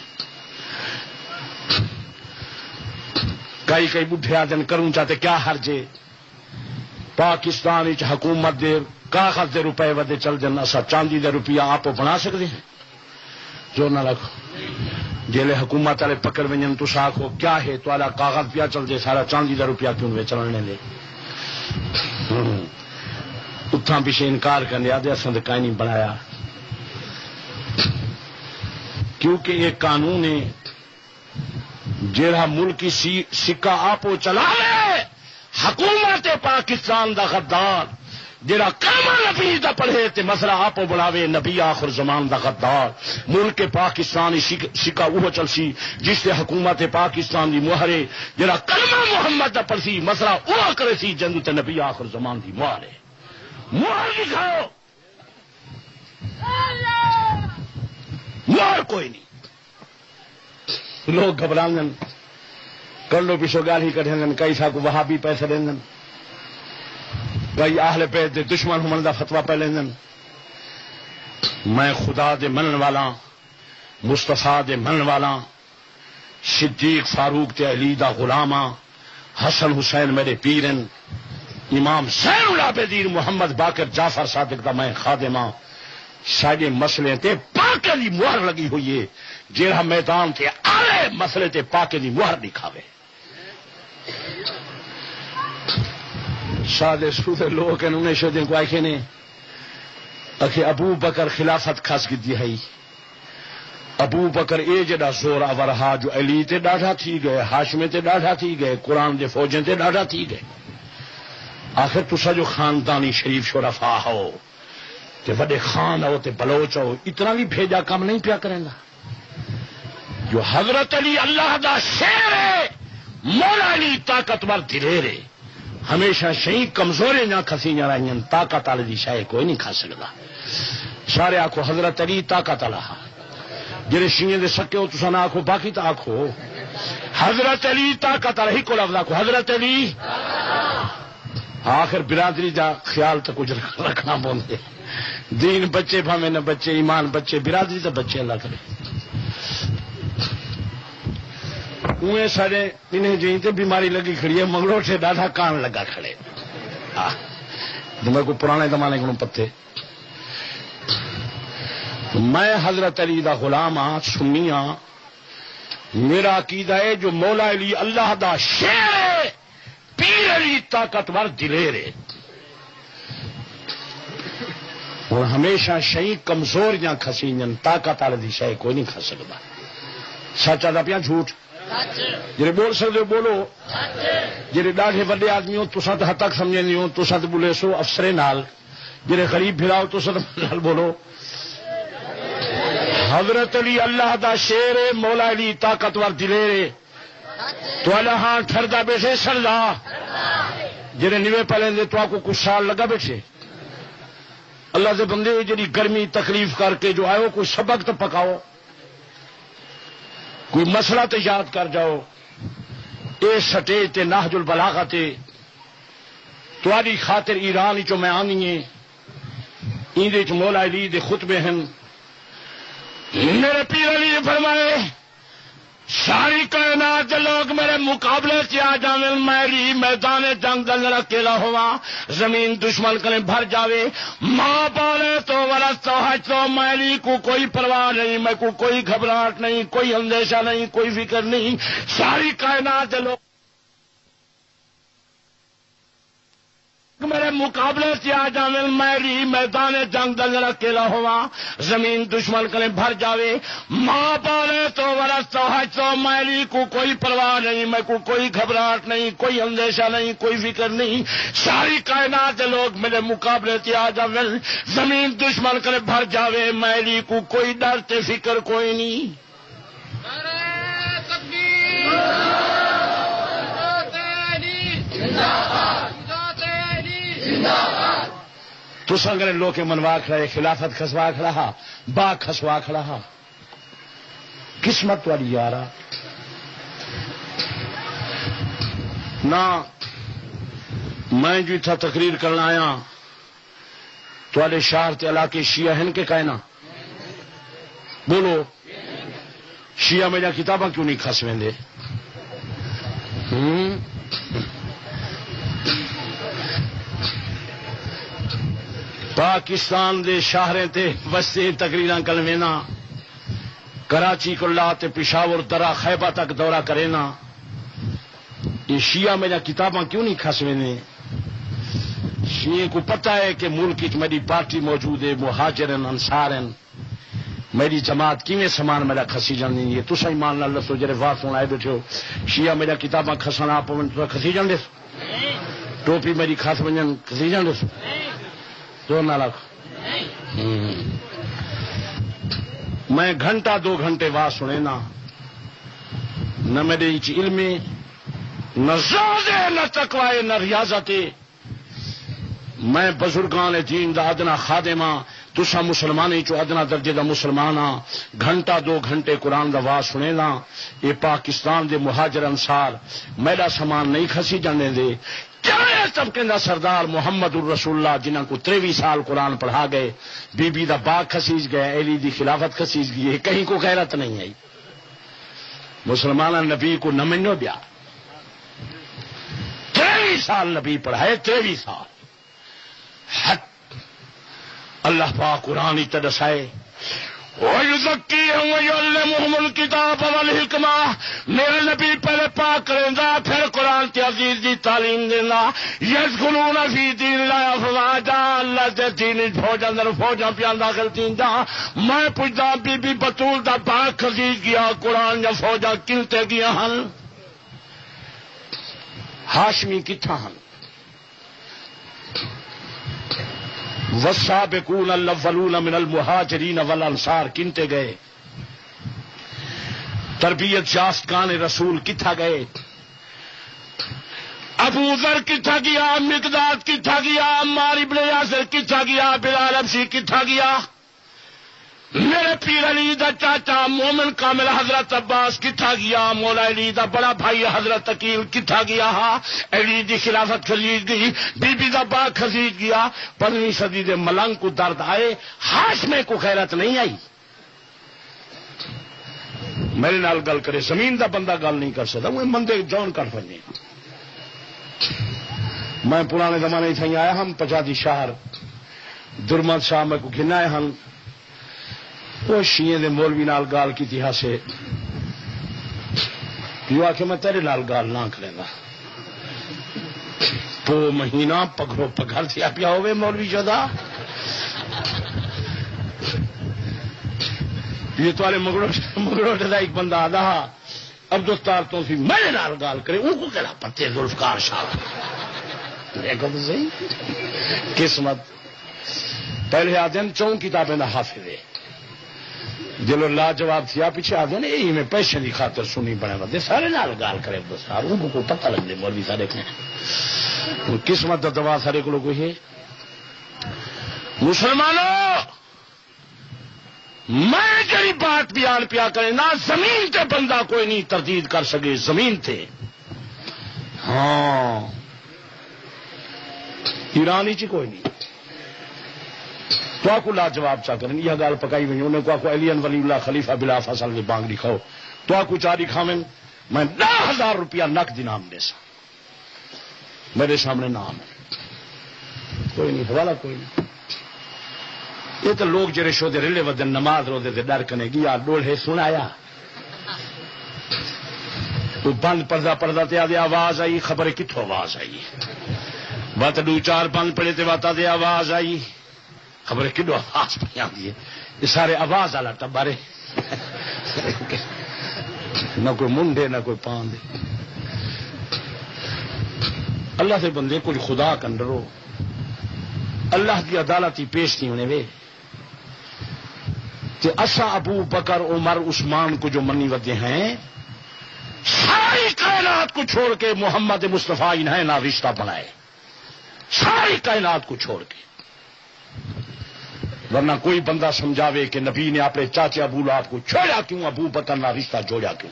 کئی بڈھے آدن کروں چاہتے کیا حرجے پاکستان حکومت دے کاغذ دے روپے ودے چل جن اسا چاندی دے روپیہ آپ بنا سکتے ہیں جو نہ رکھو جیلے حکومت والے پکڑ ونجن تو آخو کیا ہے تو والا کاغذ پیا چل دے سارا چاندی دا روپیہ کیوں وے چلنے لے اتھاں پیچھے انکار کرنے آدھے اصل کہیں نہیں بنایا کیونکہ یہ قانون ہے جہاں ملکی سکہ آپ چلا لے حکومت پاکستان دا غدار جڑا کلمہ نبی دا پڑھے تے مسئلہ آپ بلاوے نبی آخر زمان دا غدار ملک پاکستان سکا وہ چلسی جس سے حکومت پاکستان دی مہرے جڑا کلمہ محمد دا پڑھسی مسئلہ وہ کرے سی جندو تے نبی آخر زمان دی مہر ہے مہر دکھاؤ مہر کوئی نہیں لوگ گھبران کر لو پیچھو گالی کٹیں کئی سا کو وہابی پیسے دیں کئی اہل بیت دے دشمن ہومن دا فتوا پہ لیں میں خدا دے منن والا مصطفیٰ دے منن والا صدیق فاروق تے علی دا غلاماں حسن حسین میرے پیرن امام زین العابدین محمد باقر جعفر صادق دا میں خادماں سارے مسئلے تے پاکے دی مہر لگی ہوئی ہے جہاں میدان تے آلے مسئلے تے پاکے دی مہر دکھاوے سادے سودے لوگ انہیں شدیں کو آئے نے اکھے ابو بکر خلافت خاص کی دی ہے ابو بکر اے جڑا زور آورہا جو علی تے ڈاڑھا تھی گئے ہاشمے تے ڈاڑھا تھی گئے قرآن دے فوجیں تے ڈاڑھا تھی گئے آخر تسا جو خاندانی شریف شرفا ہو کہ وڈے خان ہو تے بلوچ ہو اتنا بھی بھیجا کام نہیں پیا کریں گا جو حضرت علی اللہ دا شیر ہے مولا علی طاقتور دلیرے ہمیشہ شہی کمزورے نہ کھسیاں رہی طاقت والے دی شے کوئی نہیں کھا سکتا سارے آخو حضرت علی طاقت والا جڑے شیئیں دے سکے ہو تسا نہ آخو باقی تو آخو حضرت علی طاقت والا ہی کو لفظ آخو حضرت علی آخر برادری دا خیال تو کچھ رکھنا پوندے دین بچے بھامے نہ بچے ایمان بچے برادری تو بچے اللہ کرے اوے سارے انہیں جی تے بیماری لگی کھڑی ہے منگلو سے ڈاڈا کان لگا کھڑے میں کو پرانے زمانے کو پتے میں حضرت علی دا غلام ہاں سنی ہاں میرا عقیدہ ہے جو مولا علی اللہ دا شیر ہے پیر علی طاقتور دلیر ہے اور ہمیشہ شہی کمزور یا کھسین طاقت والے دی شے کوئی نہیں کھا سکتا سچ آتا پیا جھوٹ جی بول سکتے ہو بولو جی ڈاڑھے وڈے آدمی ہو تسا تو حد تک سمجھے نہیں ہو تسا تو بولے سو افسرے نال جی غریب پھراؤ تسا تو نال بولو حضرت علی اللہ دا شیر ہے مولا علی طاقتور دلیر تو اللہ ہاں ٹھردا بیٹھے سردا جی نیوے پہلے تو آپ کو کچھ سال لگا بیٹھے اللہ سے بندے جی گرمی تکلیف کر کے جو آئے کوئی سبق تو پکاؤ کوئی مسئلہ تو یاد کر جاؤ اے سٹیج تے نہج البلاغہ تے تاری خاطر ایران چو میں آنی ہے ایندے چ مولا علی دے خطبے ہیں میرے پیر علی فرمائے ساری کائنات کے لوگ میرے مقابلے سے آ جاوے میری میدان جنگ دل اکیلا ہوا زمین دشمن کرے بھر جاوے ماں پالے تو ورث تو حج تو میری کو کوئی پرواہ نہیں میں کو کوئی گھبراہٹ نہیں کوئی اندیشہ نہیں کوئی فکر نہیں ساری کائنات کے لوگ میرے مقابلے سے آ جاوے میری میدان جنگ دل اکیلا ہوا زمین دشمن کرے بھر جاوے ماں پالے تو ورث تو حج تو میری کو کوئی پرواہ نہیں میں کو کوئی گھبراہٹ نہیں کوئی اندیشہ نہیں کوئی فکر نہیں ساری کائنات کے لوگ میرے مقابلے سے آ جاوے زمین دشمن کرے بھر جاوے میری کو کوئی ڈر تے فکر کوئی نہیں تو سنگر لوگ منوا کھڑے خلافت کھسوا کھڑا باغ کھسوا کھڑا قسمت والی یارا نہ میں جو تھا تقریر کرنا آیا تو شہر کے علاقے شیعہ ہیں کہ کہنا بولو شیعہ میرا کتاباں کیوں نہیں کھس ویندے پاکستان دے شہریں تے وستے تقریراں کلوینا کراچی کلا تے پشاور درا خیبہ تک دورہ کرینا یہ شیعہ میرا کتاباں کیوں نہیں کھسوے نے شیعہ کو پتہ ہے کہ ملک وچ میری پارٹی موجود ہے مہاجرن انصارن میری جماعت کیویں سامان میرا کھسی جانی ہے تسا ایمان نال دسو جڑے واہ سن آئے بیٹھے ہو شیعہ میرا کتاباں کھسنا پون تو کھسی جاندے ٹوپی میری کھس ونجن کھسی جاندے تو نہ رکھ میں گھنٹہ 2 گھنٹے بعد سنے نہ میرے علم نہ زیادہ نہ تقوی نہ ریاضت میں بزرگان دین دا ادنا خادمہ تسا مسلمانی چو ادنا درجے دا مسلمان ہاں گھنٹہ 2 گھنٹے قرآن دا واز سنے نا یہ پاکستان دے مہاجر انصار میرا سامان نہیں کھسی جانے دے کیا طبقے دا سردار محمد الرسول اللہ جنہاں کو 23 سال قرآن پڑھا گئے بی بی دا باغ کھسیج گئے ایلی دی خلافت کھسیج گئی کہیں کو غیرت نہیں آئی مسلمان نبی کو نہ منو بیا 23 سال نبی پڑھائے 23 سال اللہ پاک قرآن ہی تدسائے وَيُزَكِّيهُمْ وَيُعَلِّمُهُمُ الْكِتَابَ وَالْحِكْمَةَ میرے نبی پہلے پاک کریں گا پھر قرآن کی عزیز دی تعلیم دینا يَدْخُلُونَ فِي دِينِ اللَّهِ أَفْوَاجًا اللہ دے دین فوج اندر فوجاں پیاں داخل تین جا میں پوچھدا بی بی بطول دا پاک خزید گیا قرآن یا فوجاں کلتے گیا ہن ہاشمی کتھا ہن والسابقون الاولون من المہاجرین والانصار کنتے گئے تربیت یافتگان رسول کتھا گئے ابو ذر کتھا گیا مقداد کتھا گیا عمار ابن یاسر کتھا گیا بلال حبشی کتھا گیا میرے پیر علی دا چاچا مومن کامل حضرت عباس کتھا گیا مولا علی دا بڑا بھائی حضرت عقیل کتھا گیا علی دی خلافت خزید گئی بی بی دا باغ خزید گیا 15ویں صدی دے ملنگ کو درد آئے ہاشمے کو خیرت نہیں آئی میرے نال گل کرے زمین دا بندہ گل نہیں کر سکتا وہ مندے جان کر پنے میں پرانے زمانے تھیں آیا ہم پچادی شہر درمد شاہ میں کو گھنائے ہم وہ شیئے دے مولوی نال گال کی تھی سے یوں آکے میں تیرے نال گال نہ کرے گا تو مہینہ پگھرو پگھر تھی آپ ہوئے مولوی جدا یہ تو والے مگڑو جدا ایک بندہ آدھا عبدالستار تو سی میرے نال گال کرے ان کو کہنا پتے ذوالفقار شاہ دیکھو تو صحیح قسمت پہلے آدھیں 4 کتابیں دا حافظ ہے جلو لا جواب تھیا پیچھے آ نے یہی میں پیسے کی خاطر سنی بنے بندے سارے نال گال کرے دوستار ان کو پتہ لگ دے مولوی سارے کو قسمت دوا سارے کو کوئی ہے مسلمانوں میں جڑی بات بیان پیا کرے نا زمین تے بندہ کوئی نہیں تردید کر سکے زمین تے ہاں ایرانی چی کوئی نہیں تو آپ کو لاجواب چاہ کریں یہ گال پکائی ہوئی انہوں نے کو علی ولی اللہ خلیفہ بلا فصل نے بانگ لکھاؤ تو آپ کو چاری کھاویں میں 10,000 روپیہ نقد انعام دے سا میرے سامنے نام ہے کوئی نہیں حوالہ کوئی نہیں یہ تو لوگ جڑے شو دے رلے ودن نماز رو دے ڈر کنے گیا ڈولھے سنایا تو بند پردہ تے آدھے آواز آئی خبر کتھوں آواز آئی بات 2-4 بند پڑے تے باتا دے آواز آئی خبر کدو آواز پہ آتی ہے یہ سارے آواز والا ٹبارے نہ کوئی منڈے نہ کوئی پاندے اللہ سے بندے کوئی خدا کنڈرو اللہ کی عدالتی پیش نہیں ہونے وے کہ اسا ابو بکر عمر عثمان کو جو منی ودے ہیں ساری کائنات کو چھوڑ کے محمد مصطفیٰ انہیں نہ رشتہ بنائے ساری کائنات کو چھوڑ کے ورنہ کوئی بندہ سمجھاوے کہ نبی نے اپنے چاچے ابو لہب کو چھوڑا کیوں ابو بکر نہ رشتہ جوڑا کیوں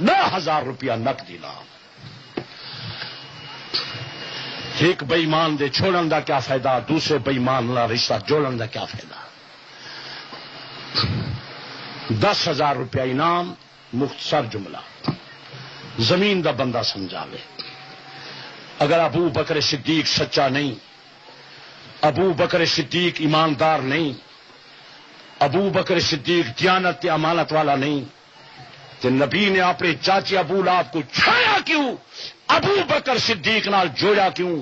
9,000 روپیہ نقد انعام ایک بے ایمان دے چھوڑن دا کیا فائدہ دوسرے بے ایمان نہ رشتہ جوڑن دا کیا فائدہ 10,000 روپیہ انعام مختصر جملہ زمین دا بندہ سمجھاوے اگر ابو بکر صدیق سچا نہیں ابو بکر صدیق ایماندار نہیں ابو بکر صدیق دیانت امانت والا نہیں تو نبی نے اپنے چاچے ابو لہب کو چھایا کیوں ابو بکر صدیق نال جوڑا کیوں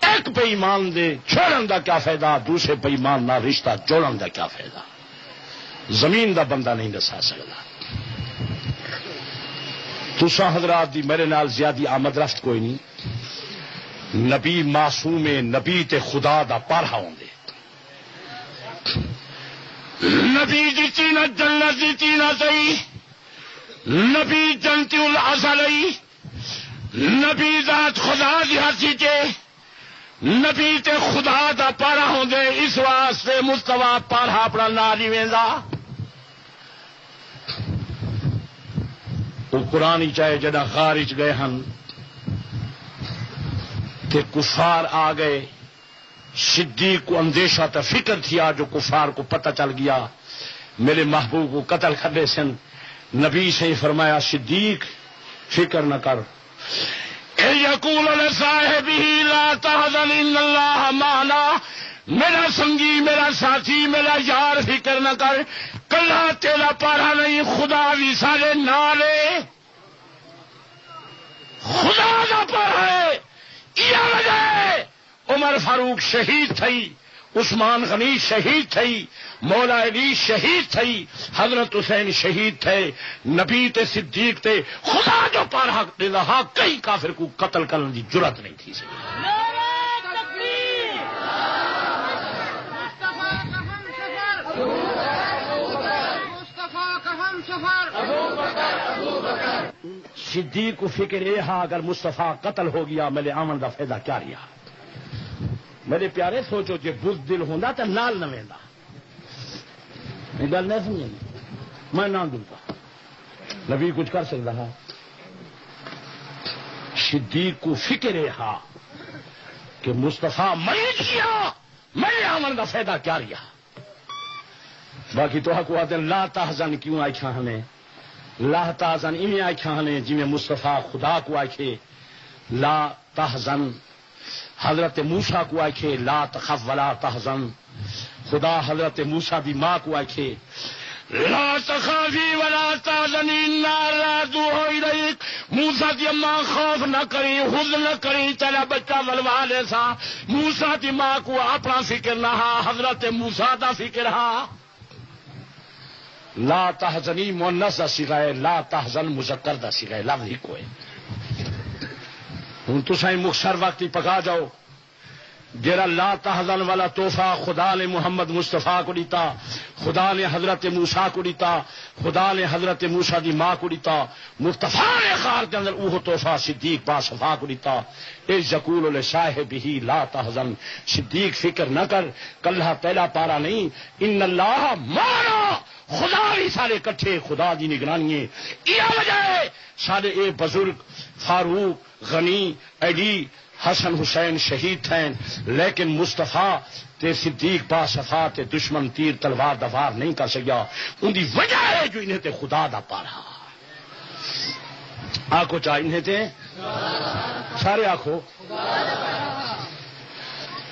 ایک بے ایمان دے چھوڑن دا کیا فائدہ دوسرے بے ایمان نال رشتہ جوڑن دا کیا فائدہ زمین دا بندہ نہیں دسا سکتا تساں حضرات دی میرے نال زیادی آمد رفت کوئی نہیں نبی معصوم نبی تے خدا دا پارہا ہوندے نبی دیتی نہ جنت دیتی نہ سی نبی جنتی الازلی نبی ذات خدا دی ہاتھی چے نبی تے خدا دا پارا ہوں دے اس واسطے مستوی پارا اپنا نا نہیں ویندا وہ قرآن چاہے جڑا غار چ گئے ہن تے کفار آ گئے صدیق کو اندیشہ تا فکر تھیا جو کفار کو پتہ چل گیا میرے محبوب کو قتل کرنے سن نبی سے ہی فرمایا صدیق فکر نہ کر یقول لصاحبہ لا تحزن ان اللہ معنا میرا سنگی میرا ساتھی میرا یار فکر نہ کر کلا تیرا پارا نہیں خدا بھی سارے نالے خدا کا پارا ہے یہ وجہ ہے عمر فاروق شہید تھی عثمان غنی شہید تھی مولا علی شہید تھی حضرت حسین شہید تھے نبی تے صدیق تے خدا جو پارا دے رہا کئی کافر کو قتل کرنے کی جرت نہیں تھی صدیق کو فکر یہ ہے اگر مصطفیٰ قتل ہو گیا میرے آمن کا فائدہ کیا رہا میرے پیارے سوچو جی بزدل ہوں تو نال نہ ویندا یہ گل نہیں سمجھ میں نہ دوں نبی کچھ کر سکتا ہے صدیق کو فکر رہا کہ مصطفیٰ میں کیا میرے آمن کا فائدہ کیا رہا باقی تو حق آتے لا تحزن کیوں آئے ہمیں لا تحزن انہیں آئے ہمیں جی میں مصطفیٰ خدا کو آئے لا تحزن حضرت موسیٰ کو آئے لا تخف ولا تحزن خدا حضرت موسیٰ دی ماں کو آئے لا تخافی ولا تحزنی انا رادوہ الیک موسیٰ دی ماں خوف نہ کری حزن نہ کری تیرا بچہ ولوالے سا موسیٰ دی ماں کو اپنا فکر نہ حضرت موسیٰ دا فکر ہا لا تحزنی مؤنث دا صیغہ ہے لا تحزن مذکر دا صیغہ ہے لفظ ہی کو ہے ہوں تو سائیں مختصر وقت ہی پکا جاؤ جرا لا تحزن والا تحفہ خدا نے محمد مصطفیٰ کو دیتا خدا نے حضرت موسیٰ کو دیتا خدا نے حضرت موسیٰ دی ماں کو دیتا مصطفیٰ نے خار کے اندر وہ تحفہ صدیق با صفا کو دیتا اے یقول لصاحبہ لا تحزن صدیق فکر نہ کر کلہ پہلا پارا نہیں ان اللہ معنا خدا بھی سارے کٹھے خدا دی نگرانی ہے یہ وجہ ہے سارے اے بزرگ فاروق غنی علی حسن حسین شہید ہیں لیکن مصطفیٰ تے صدیق با صفا تے دشمن تیر تلوار دوار نہیں کر سکیا ان دی وجہ ہے جو انہیں تے خدا دا پارا آنکھو چاہ انہیں تے سارے آنکھو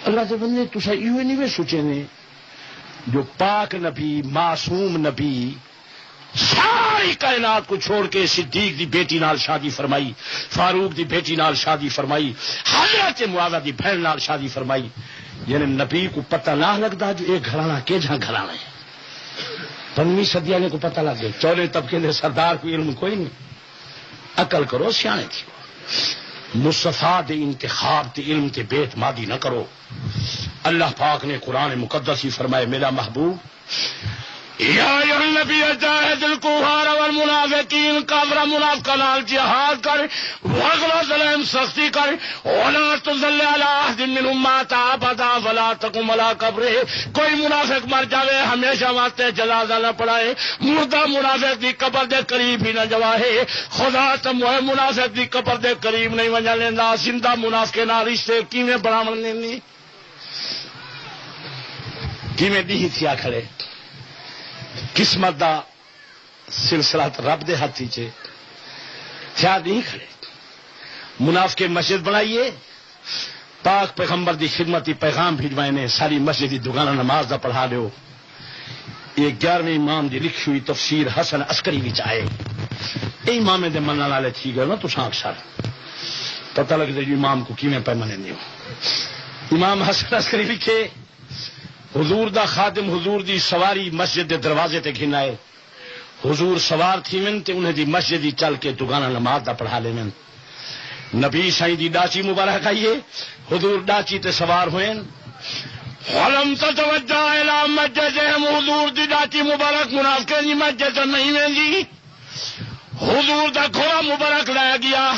اللہ تے بندے تو سا ایوے نہیں سوچے نے جو پاک نبی معصوم نبی ساری کائنات کو چھوڑ کے صدیق دی بیٹی نال شادی فرمائی فاروق دی بیٹی نال شادی فرمائی حضرت معاویہ دی بہن نال شادی فرمائی یعنی نبی کو پتہ نہ لگتا جو ایک گھرانا کے جہاں گھرانا ہے 15ویں صدی آنے کو پتہ لگ گیا چولے طبقے نے سردار کو علم کوئی نہیں عقل کرو سیانے تھی مصطفیٰ دے انتخاب تے علم تے بیت مادی نہ کرو اللہ پاک نے قرآن مقدس ہی فرمائے میرا محبوب یا ایھا النبی جاہد الکفار والمنافقین کافر منافقہ نال جہاد کر وغلظ علیہم سختی کر ولا تضل علی احد منهم مات ابدا ولا تقم علی قبرہ کوئی منافق مر جاوے ہمیشہ واسطے جنازہ نہ پڑھائے مردہ منافق دی قبر دے قریب ہی نہ جواہے خدا تم وہ منافق دی قبر دے قریب نہیں ونجا لیندا زندہ منافق نال رشتے کیویں بناون لینی کیویں دی تھیا کھڑے قسمت دا سلسلہ رب دے ہاتھ چ تھیا نہیں کھڑے منافق مسجد بنائیے پاک پیغمبر دی خدمت دی پیغام بھیجوائے نے ساری مسجد دی دگانا نماز دا پڑھا دیو یہ 11ویں امام دی لکھی ہوئی تفسیر حسن عسکری وچ آئے اے امام دے منن والے تھی گئے نا تساں اکثر پتہ لگ دے امام کو کیویں پے مننے ہو امام حسن عسکری لکھے حضور دا خادم حضور دی سواری مسجد دے دروازے تے گھن آئے حضور سوار تھی من تے انہیں دی مسجد چل کے دگانا نماز دا پڑھا لے من نبی سائیں دی ڈاچی مبارک آئیے حضور ڈاچی تے سوار ہوئے فلم تتوجہ الی مسجدہم حضور دی ڈاٹی مبارک منافقین دی مسجد نہیں ویندی حضور دا گھوڑا مبارک لے گیا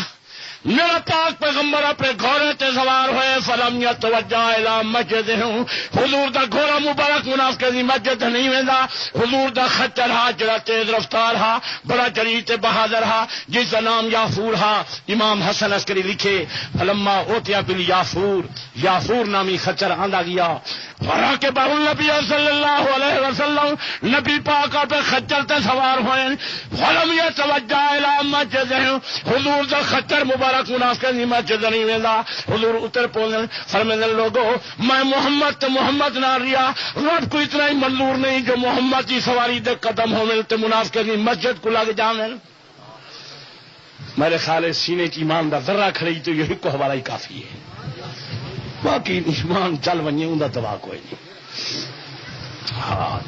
میرا پاک پیغمبر اپنے گھوڑے تے سوار ہوئے فلم یتوجہ الی مسجدہم حضور دا گھوڑا مبارک منافقین دی مسجد نہیں ویندا حضور دا خچر ہا جڑا تیز رفتار ہا بڑا جری تے بہادر ہا جس دا نام یافور ہا امام حسن عسکری لکھے فلما اوتیا بل یافور نامی خچر آندا گیا وراکبہ النبی صلی اللہ علیہ وسلم نبی پاک پہ خچر تے سوار ہوئے فلم یتوجہ الی مسجدہم حضور دا خچر مبارک منافقین دی مسجد نہیں ویندا حضور اتر پہنچن فرمانے لوگو میں محمد تے محمد نہ ریا رب کو اتنا ہی منظور نہیں جو محمد کی سواری دے قدم ہونے تے منافقین دی مسجد کو لگ جاویں میرے خیال سینے کی ایمان دا ذرہ کھڑی تو یہی کو حوالہ ہی کافی ہے باقی ایمان چل ونجے اوندا دوا کوئی نہیں ہاں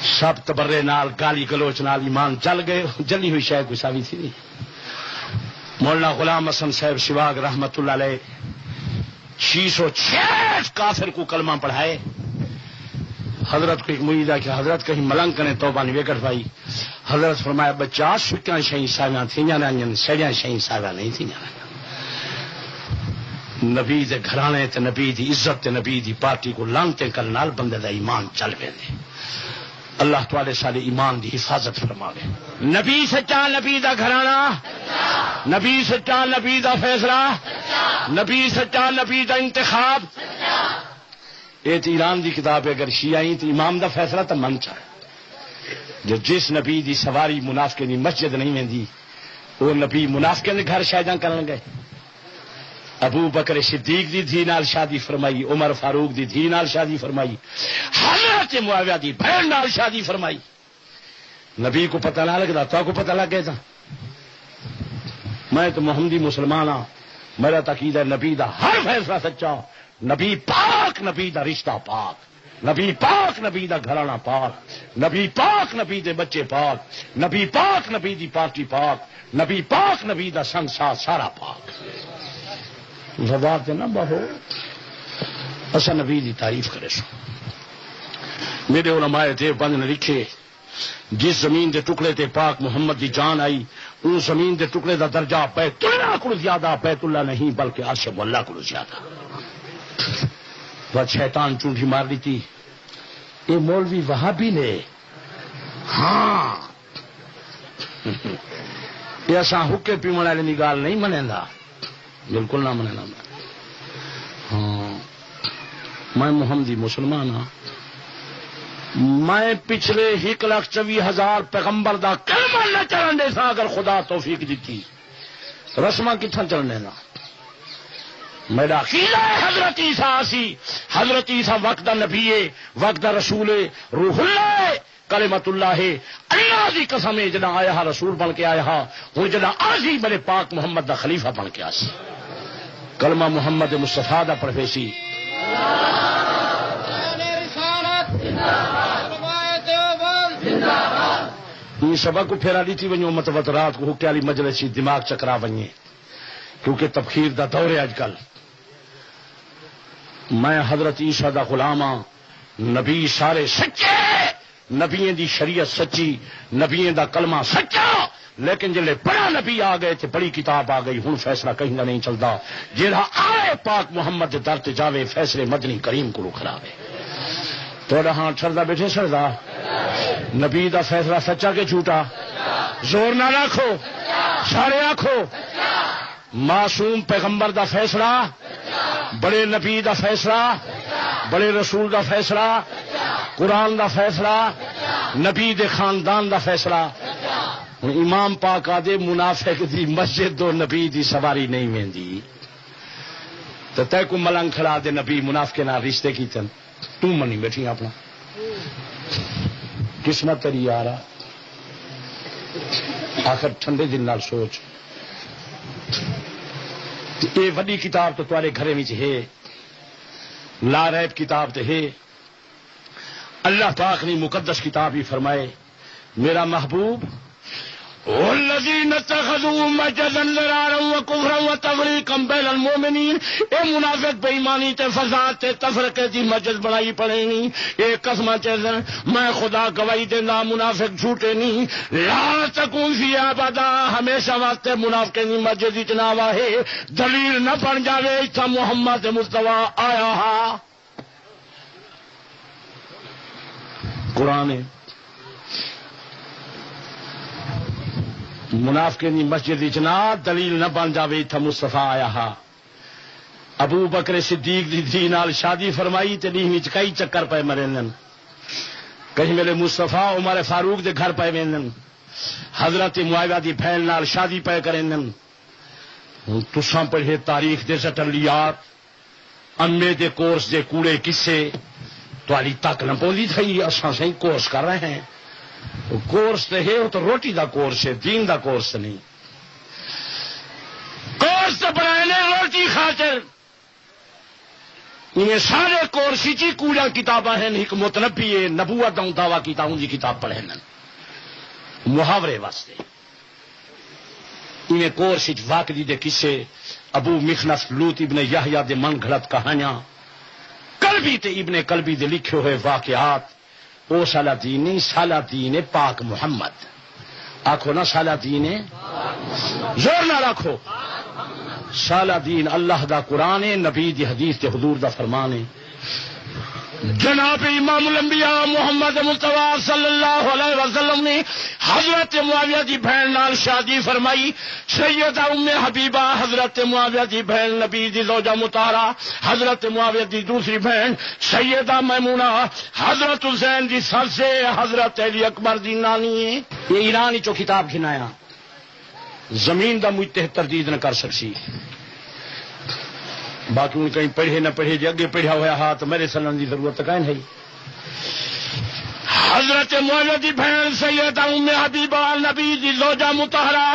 سب تبرے نال گالی گلوچ نال ایمان چل گئے جلی ہوئی شے کوئی ساوی تھی نہیں مولانا غلام حسن صاحب شواگ رحمت اللہ علیہ 606 کافر کو کلمہ پڑھائے حضرت کو ایک مریدہ کہ حضرت کہیں ملنگ کریں توبہ نہیں ویکٹ بھائی حضرت فرمایا بچہ سکیاں شہیں ساویاں تھیں جانا سڑیاں شہیں ساویاں نہیں تھیں جانا نبی دے گھرانے تے نبی دی عزت تے نبی دی پارٹی کو لانتے کرنے نال بندے دا ایمان چل پے اللہ تعالی سارے ایمان دی حفاظت فرماوے نبی سچا نبی دا گھرانہ نبی سچا نبی دا فیصلہ نبی سچا نبی دا انتخاب یہ تو ایران دی کتاب ہے اگر شیعہ تو امام دا فیصلہ تو من چاہے جو جس نبی دی سواری منافقین دی مسجد نہیں ویندی وہ نبی منافقین دے گھر شاہداں کرن گئے ابو بکر صدیق دی دھی نال شادی فرمائی عمر فاروق دی دھی نال شادی فرمائی حضرت معاویہ دی بہن نال شادی فرمائی نبی کو پتہ نہ لگتا تو کو پتہ لگ گیا تھا میں تو محمدی مسلمان ہاں میرا تقید ہے نبی دا ہر فیصلہ سچا نبی پاک نبی دا رشتہ پاک نبی پاک نبی دا گھرانہ پاک نبی پاک نبی دے بچے پاک نبی پاک نبی دی پارٹی پاک نبی پاک نبی دا سنگ ساتھ سارا پاک نہ بہو اصا نبی دی تعریف کرے سو میرے علماء دیوبند نے لکھے جس زمین دے ٹکڑے تے پاک محمد دی جان آئی اس زمین دے ٹکڑے دا درجہ بیت اللہ کو زیادہ بیت اللہ نہیں بلکہ عرش اللہ کو زیادہ وہ شیطان چونٹی مار دی تھی یہ مولوی وہابی نے ہاں یہ اصا حکے پیمن والے کی گال نہیں منیندا بالکل نہ مننا ہاں میں محمدی مسلمان ہاں میں پچھلے 1,24,000 پیغمبر دا کلمہ نہ چلن دے سا اگر خدا توفیق دیتی رسماں کتنا چلن دینا میرا عقیدہ ہے حضرت عیسیٰ سی حضرت عیسیٰ وقت دا نبی ہے وقت دا رسول ہے روح اللہ ہے کلمت اللہ ہے اللہ دی قسم ہے جنا آیا ہا رسول بن کے آیا ہا وہ جنا آزی بڑے پاک محمد دا خلیفہ بن کے آسی کلمہ محمد مصطفیٰ دا پڑھے سی یہ سبق کو پھیرا دی تھی ونجو متوت رات کو حکے علی مجلسی دماغ چکرا ونجے کیونکہ تبخیر دا دور ہے آج کل میں حضرت عیسیٰ دا غلام ہاں نبی سارے سچے نبیوں دی شریعت سچی نبیوں دا کلمہ سچا لیکن جلے بڑا نبی آ گئے تھے بڑی کتاب آ گئی ہوں فیصلہ کہیں گا نہیں چلتا جہاں آئے پاک محمد در تے جاوے فیصلے مدنی کریم کو کراوے تو ہاں چھڑدا بیٹھے سردا نبی دا فیصلہ سچا کہ جھوٹا زور نہ رکھو سارے آکھو معصوم پیغمبر دا فیصلہ بڑے نبی دا فیصلہ بڑے رسول دا فیصلہ قرآن دا فیصلہ نبی دے خاندان دا فیصلہ امام پاک آدھے منافق دی مسجد دو نبی دی سواری نہیں ویندی تو تے کو ملنگ کھڑا دے نبی منافق کے نال رشتے کی تن تو منی بیٹھی اپنا قسمت تیری یارا آخر ٹھنڈے دن نال سوچ یہ وڈی کتاب تو تمہارے گھرے میں ہے لا ریب کتاب تو ہے اللہ پاک نے مقدس کتاب ہی فرمائے میرا محبوب والذین اتخذوا مسجدا ضرارا وكفرا و تفریقا بین المومنین، اے منافق بے ایمانی تے فساد تے تفرقے دی مسجد بنائی پڑے نی، اے قسماں چیزاں میں خدا گواہی دینا منافق جھوٹے نہیں، لا تکون فی ابدا، ہمیشہ واسطے منافقیں دی مسجد وچ نہ واہے، دلیل نہ بن جاوے اتھا محمد مصطفی آیا ہا۔ قرآن منافقیں دی مسجد وچ نہ دلیل نہ بن جاوے اتھا مصطفیٰ آیا ہا۔ ابو بکر صدیق دی دھی نال شادی فرمائی تے ڈیہں وچ کئی چکر پے مرندن، کہیں میرے مصطفیٰ عمر فاروق دے گھر پے ویندن، حضرت معاویہ دی بہن نال شادی پے کرندن۔ تساں پڑھے تاریخ دے سٹلیات، امے دے کورس دے کوڑے قصے تواڈی تک نہ پوندی تھئی، اساں صحیح کورس کر رہے ہیں۔ کورس تے ہے تو روٹی دا کورس ہے، دین دا کورس نہیں۔ کورس تو بنائے نے روٹی خاطر، انہیں سارے کورس چی کوڑا کتاباں ہیں، حکمت نبی ہے، نبوت دا دعویٰ کیتا ان دی کتاب پڑھے نن محاورے واسطے۔ انہیں کورس واقعی دے قصے، ابو مخنف لوط ابن یحییٰ دے من گھڑت کہانیاں، قلبی تے ابن قلبی دے لکھے ہوئے واقعات، او سالدین نہیں، سالدین پاک محمد، آکھو نا سالدین، زور نہ رکھو، سالدین اللہ دا قرآن ہے، نبی دی حدیث تے حضور دا فرمان ہے۔ جناب امام الانبیاء محمد مصطفیٰ صلی اللہ علیہ وسلم نے حضرت معاویہ دی بہن نال شادی فرمائی، سیدہ ام حبیبہ حضرت معاویہ دی بہن نبی دی زوجہ مطہرہ، حضرت معاویہ دی دوسری بہن سیدہ میمونہ حضرت حسین دی سس سے حضرت علی اکبر دی نانی ہے۔ یہ ایران چو کتاب گھنایا، زمین دا مجتہد تردید نہ کر سکسی، باقی ان کہیں پڑھے نہ پڑھے جی اگے پڑھا ہوا ہا تو میرے سلام کی ضرورت کہیں ہے۔ حضرت معاویہ دی بہن سیدہ ام حبیبہ نبی دی زوجہ مطہرہ،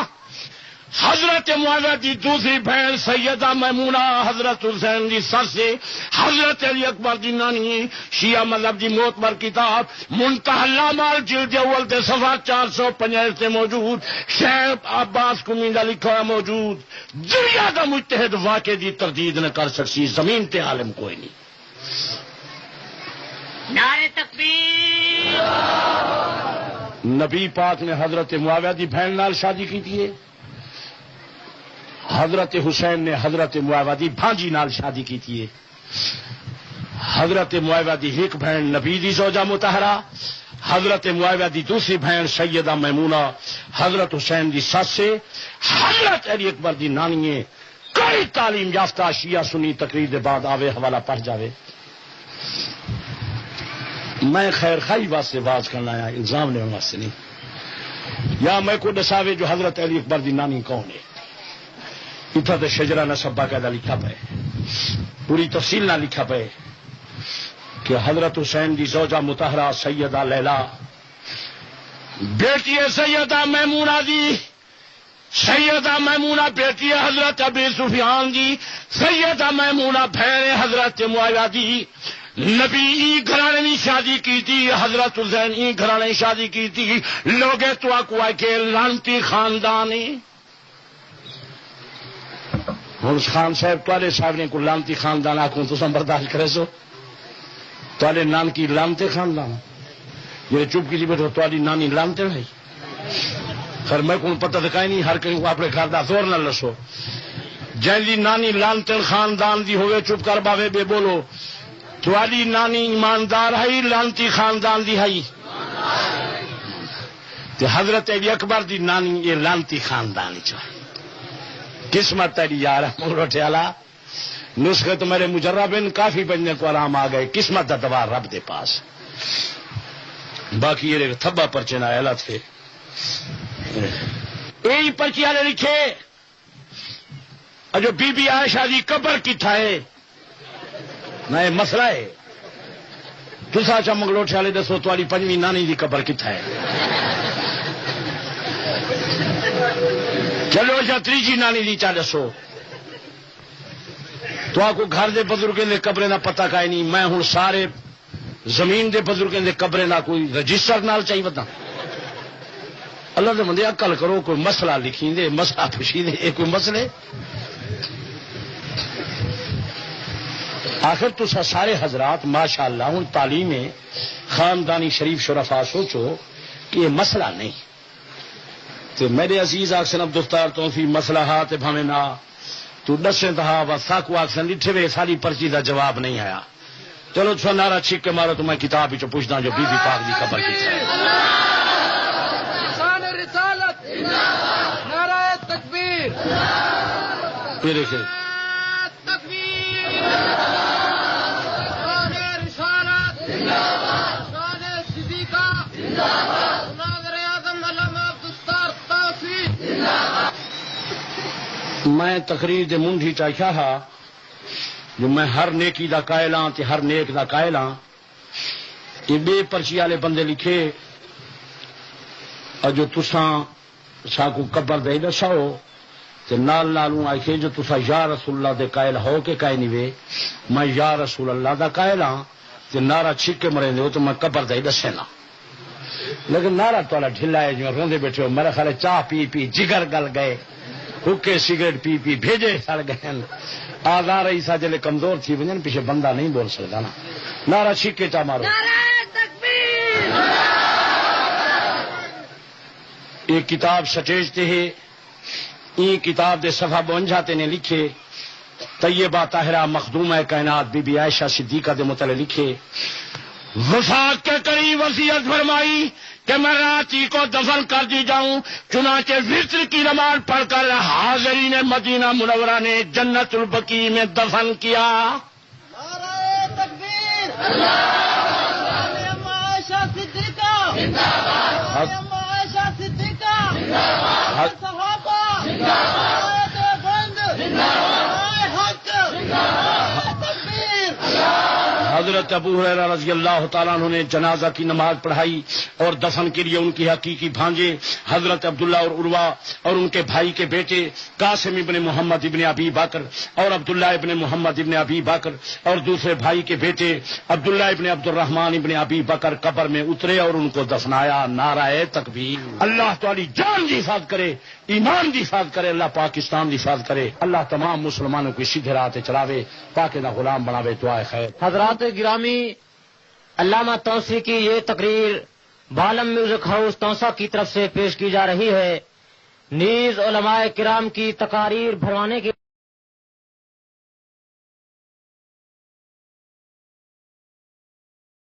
حضرت معاویہ دی دوسری بہن سیدہ میمونہ حضرت حسین دی سس سے حضرت علی اکبر دی نانی، شیعہ مذہب دی معتبر کتاب منتہی الاعمال جلد اول تے صفحہ 465 سے موجود، شیخ عباس قمی دا لکھا ہوا موجود۔ دنیا دا مجتہد واقع دی تردید نہ کر سکسی، زمین تے عالم کوئی نہیں۔ نعرہ تکبیر۔ نبی پاک نے حضرت معاویہ دی بہن نال شادی کی تھی، حضرت حسین نے حضرت معاویہ دی بھانجی نال شادی کی تھی، حضرت معاویہ دی ایک بہن نبی دی زوجہ مطہرہ، حضرت معاویہ دی دوسری بہن سیدہ میمونہ حضرت حسین دی سس سے حضرت علی اکبر دی نانی ہے۔ کئی تعلیم یافتہ شیعہ سنی تقریر دے بعد آوے حوالہ پڑھ جاوے۔ میں خیر خائی واسطے باز کرنا آیا، الزام لینے واسطے نہیں، یا میں کو دساوے جو حضرت علی اکبر دی نانی کون ہے۔ اتھا تو شجرہ نسب باقاعدہ لکھا پے، پوری تفصیل نہ لکھا پے کہ حضرت حسین دی زوجہ مطہرہ سیدہ لیلا بیٹی سیدہ میمونہ دی، سیدہ میمونہ بیٹی حضرت ابی سفیان دی، سیدہ میمونہ بہن حضرت معاویہ دی۔ نبی ای گھرانے نے شادی کی تھی، حضرت حسین ای گھرانے شادی کی تھی، لوگے تو آکوا کے لانتی خاندان ہوں خان صاحب تالے صاحب نے کو لانتی خاندان آخوں تو سم برداشت کرے سو، تالے نان کی لانتے خاندان یہ چپ کی بیٹھو تاری نانی لانتے بھائی، خیر میں کو پتہ دکھائی نہیں، ہر کہیں کو اپنے گھر دا زور نہ لسو، جیلی نانی لانتے خاندان دی ہوئے چپ کر باوے بے بولو، توالی نانی ایماندار ہے لانتی خاندان دی ہے، تے حضرت علی اکبر دی نانی یہ لانتی خاندان چاہیے۔ قسمت تیری یار روٹے والا نسخے تو میرے مجربن کافی بننے کو آرام آ گئے، قسمت دا دوار رب دے پاس، باقی یہ تھبا پرچے نہ اعلیٰ تھے یہی پرچی والے لکھے جو بی بی عائشہ دی قبر کی تھائے نہ یہ مسئلہ ہے، تسا چا منگلوٹے والے دسو تاری پنجویں نانی دی قبر کی تھائے، چلو یا تیجی نانی دی چا دسو، تو آپ کو گھر دے بزرگیں دے قبریں دا پتہ کائے نہیں، میں ہوں سارے زمین دے بزرگیں دے قبریں دا کوئی رجسٹر نال چاہیے بتا، اللہ دے بندے عقل کرو، کوئی مسئلہ لکھی دے، مسئلہ پوچھی دے، کوئی مسئلے آخر تو سارے حضرات ماشاءاللہ ان تعلیمیں خاندانی شریف شرفا سوچو کہ یہ مسئلہ نہیں تو میرے عزیز آکسن عبدالستار تو فی مسئلہ ہاتھ بھانے نہ تو دسیں تھا و ساکو آکسن لٹھے وے ساری پرچی دا جواب نہیں آیا چلو چھو نعرہ چھک کے مارو تو میں کتاب ہی چو پوچھنا جو بی بی پاک دی قبر کی تھی شان رسالت نعرہ تکبیر یہ دیکھیں تکبیر شان رسالت شان صدیقہ ناظر اعظم علامہ عبدالستار توفیق میں تقریر دے منڈھی چاہیا ہا جو میں ہر نیکی دا قائل ہاں تے ہر نیک دا قائل ہاں یہ بے پرچی والے بندے لکھے اور جو تساں ساکو قبر دے دساؤ تے نال نالوں آئے جو تساں یا رسول اللہ دے قائل ہو کے کہے نہیں وے میں یا رسول اللہ دا قائل ہاں تے نعرہ چھک کے مرے ہو تو میں قبر دے دسے نا لیکن نعرہ توالا ڈھلا ہے جو روندے بیٹھے ہو میرا خیال چاہ پی پی جگر گل گئے حکے سگریٹ پی پی بھیجے سڑ گئے آزار عیسیٰ جلے کمزور تھی ونجن پیچھے بندہ نہیں بول سکتا نا نعرہ چھکے چا مارو یہ کتاب سٹیج تے ہے یہ کتاب دے صفحہ 52 تے نے لکھے طیبہ طاہرہ مخدومہ کائنات بی بی عائشہ صدیقہ دے متعلق لکھے وفات کے قریب وصیت فرمائی کہ میں راتی کو دفن کر دی جاؤں چنانچہ وطر کی نماز پڑھ کر حاضرین مدینہ منورہ نے جنت البقیع میں دفن کیا نعرہ تکبیر عائشہ صدیقہ عائشہ صدیقہ صحابہ بند حق تکبیر حضرت ابو ہریرہ رضی اللہ تعالیٰ عنہ نے جنازہ کی نماز پڑھائی اور دفن کے لیے ان کی حقیقی بھانجے حضرت عبداللہ اور عروہ اور ان کے بھائی کے بیٹے قاسم ابن محمد ابن ابی بکر اور عبداللہ ابن محمد ابن ابی بکر اور دوسرے بھائی کے بیٹے عبداللہ ابن عبد الرحمن ابن ابی بکر قبر میں اترے اور ان کو دفنایا نعرہ تکبیر اللہ تعالی جان کی حفاظت کرے ایمان کی حفاظت کرے اللہ پاکستان کی حفاظت کرے اللہ تمام مسلمانوں کو سیدھے راہ چلاوے تاکہ نہ غلام بناوے دعائے خیر حضرات گرامی علامہ توسیع کی یہ تقریر بالم میوزک ہاؤس توسا کی طرف سے پیش کی جا رہی ہے نیز علماء کرام کی تقاریر بھروانے کے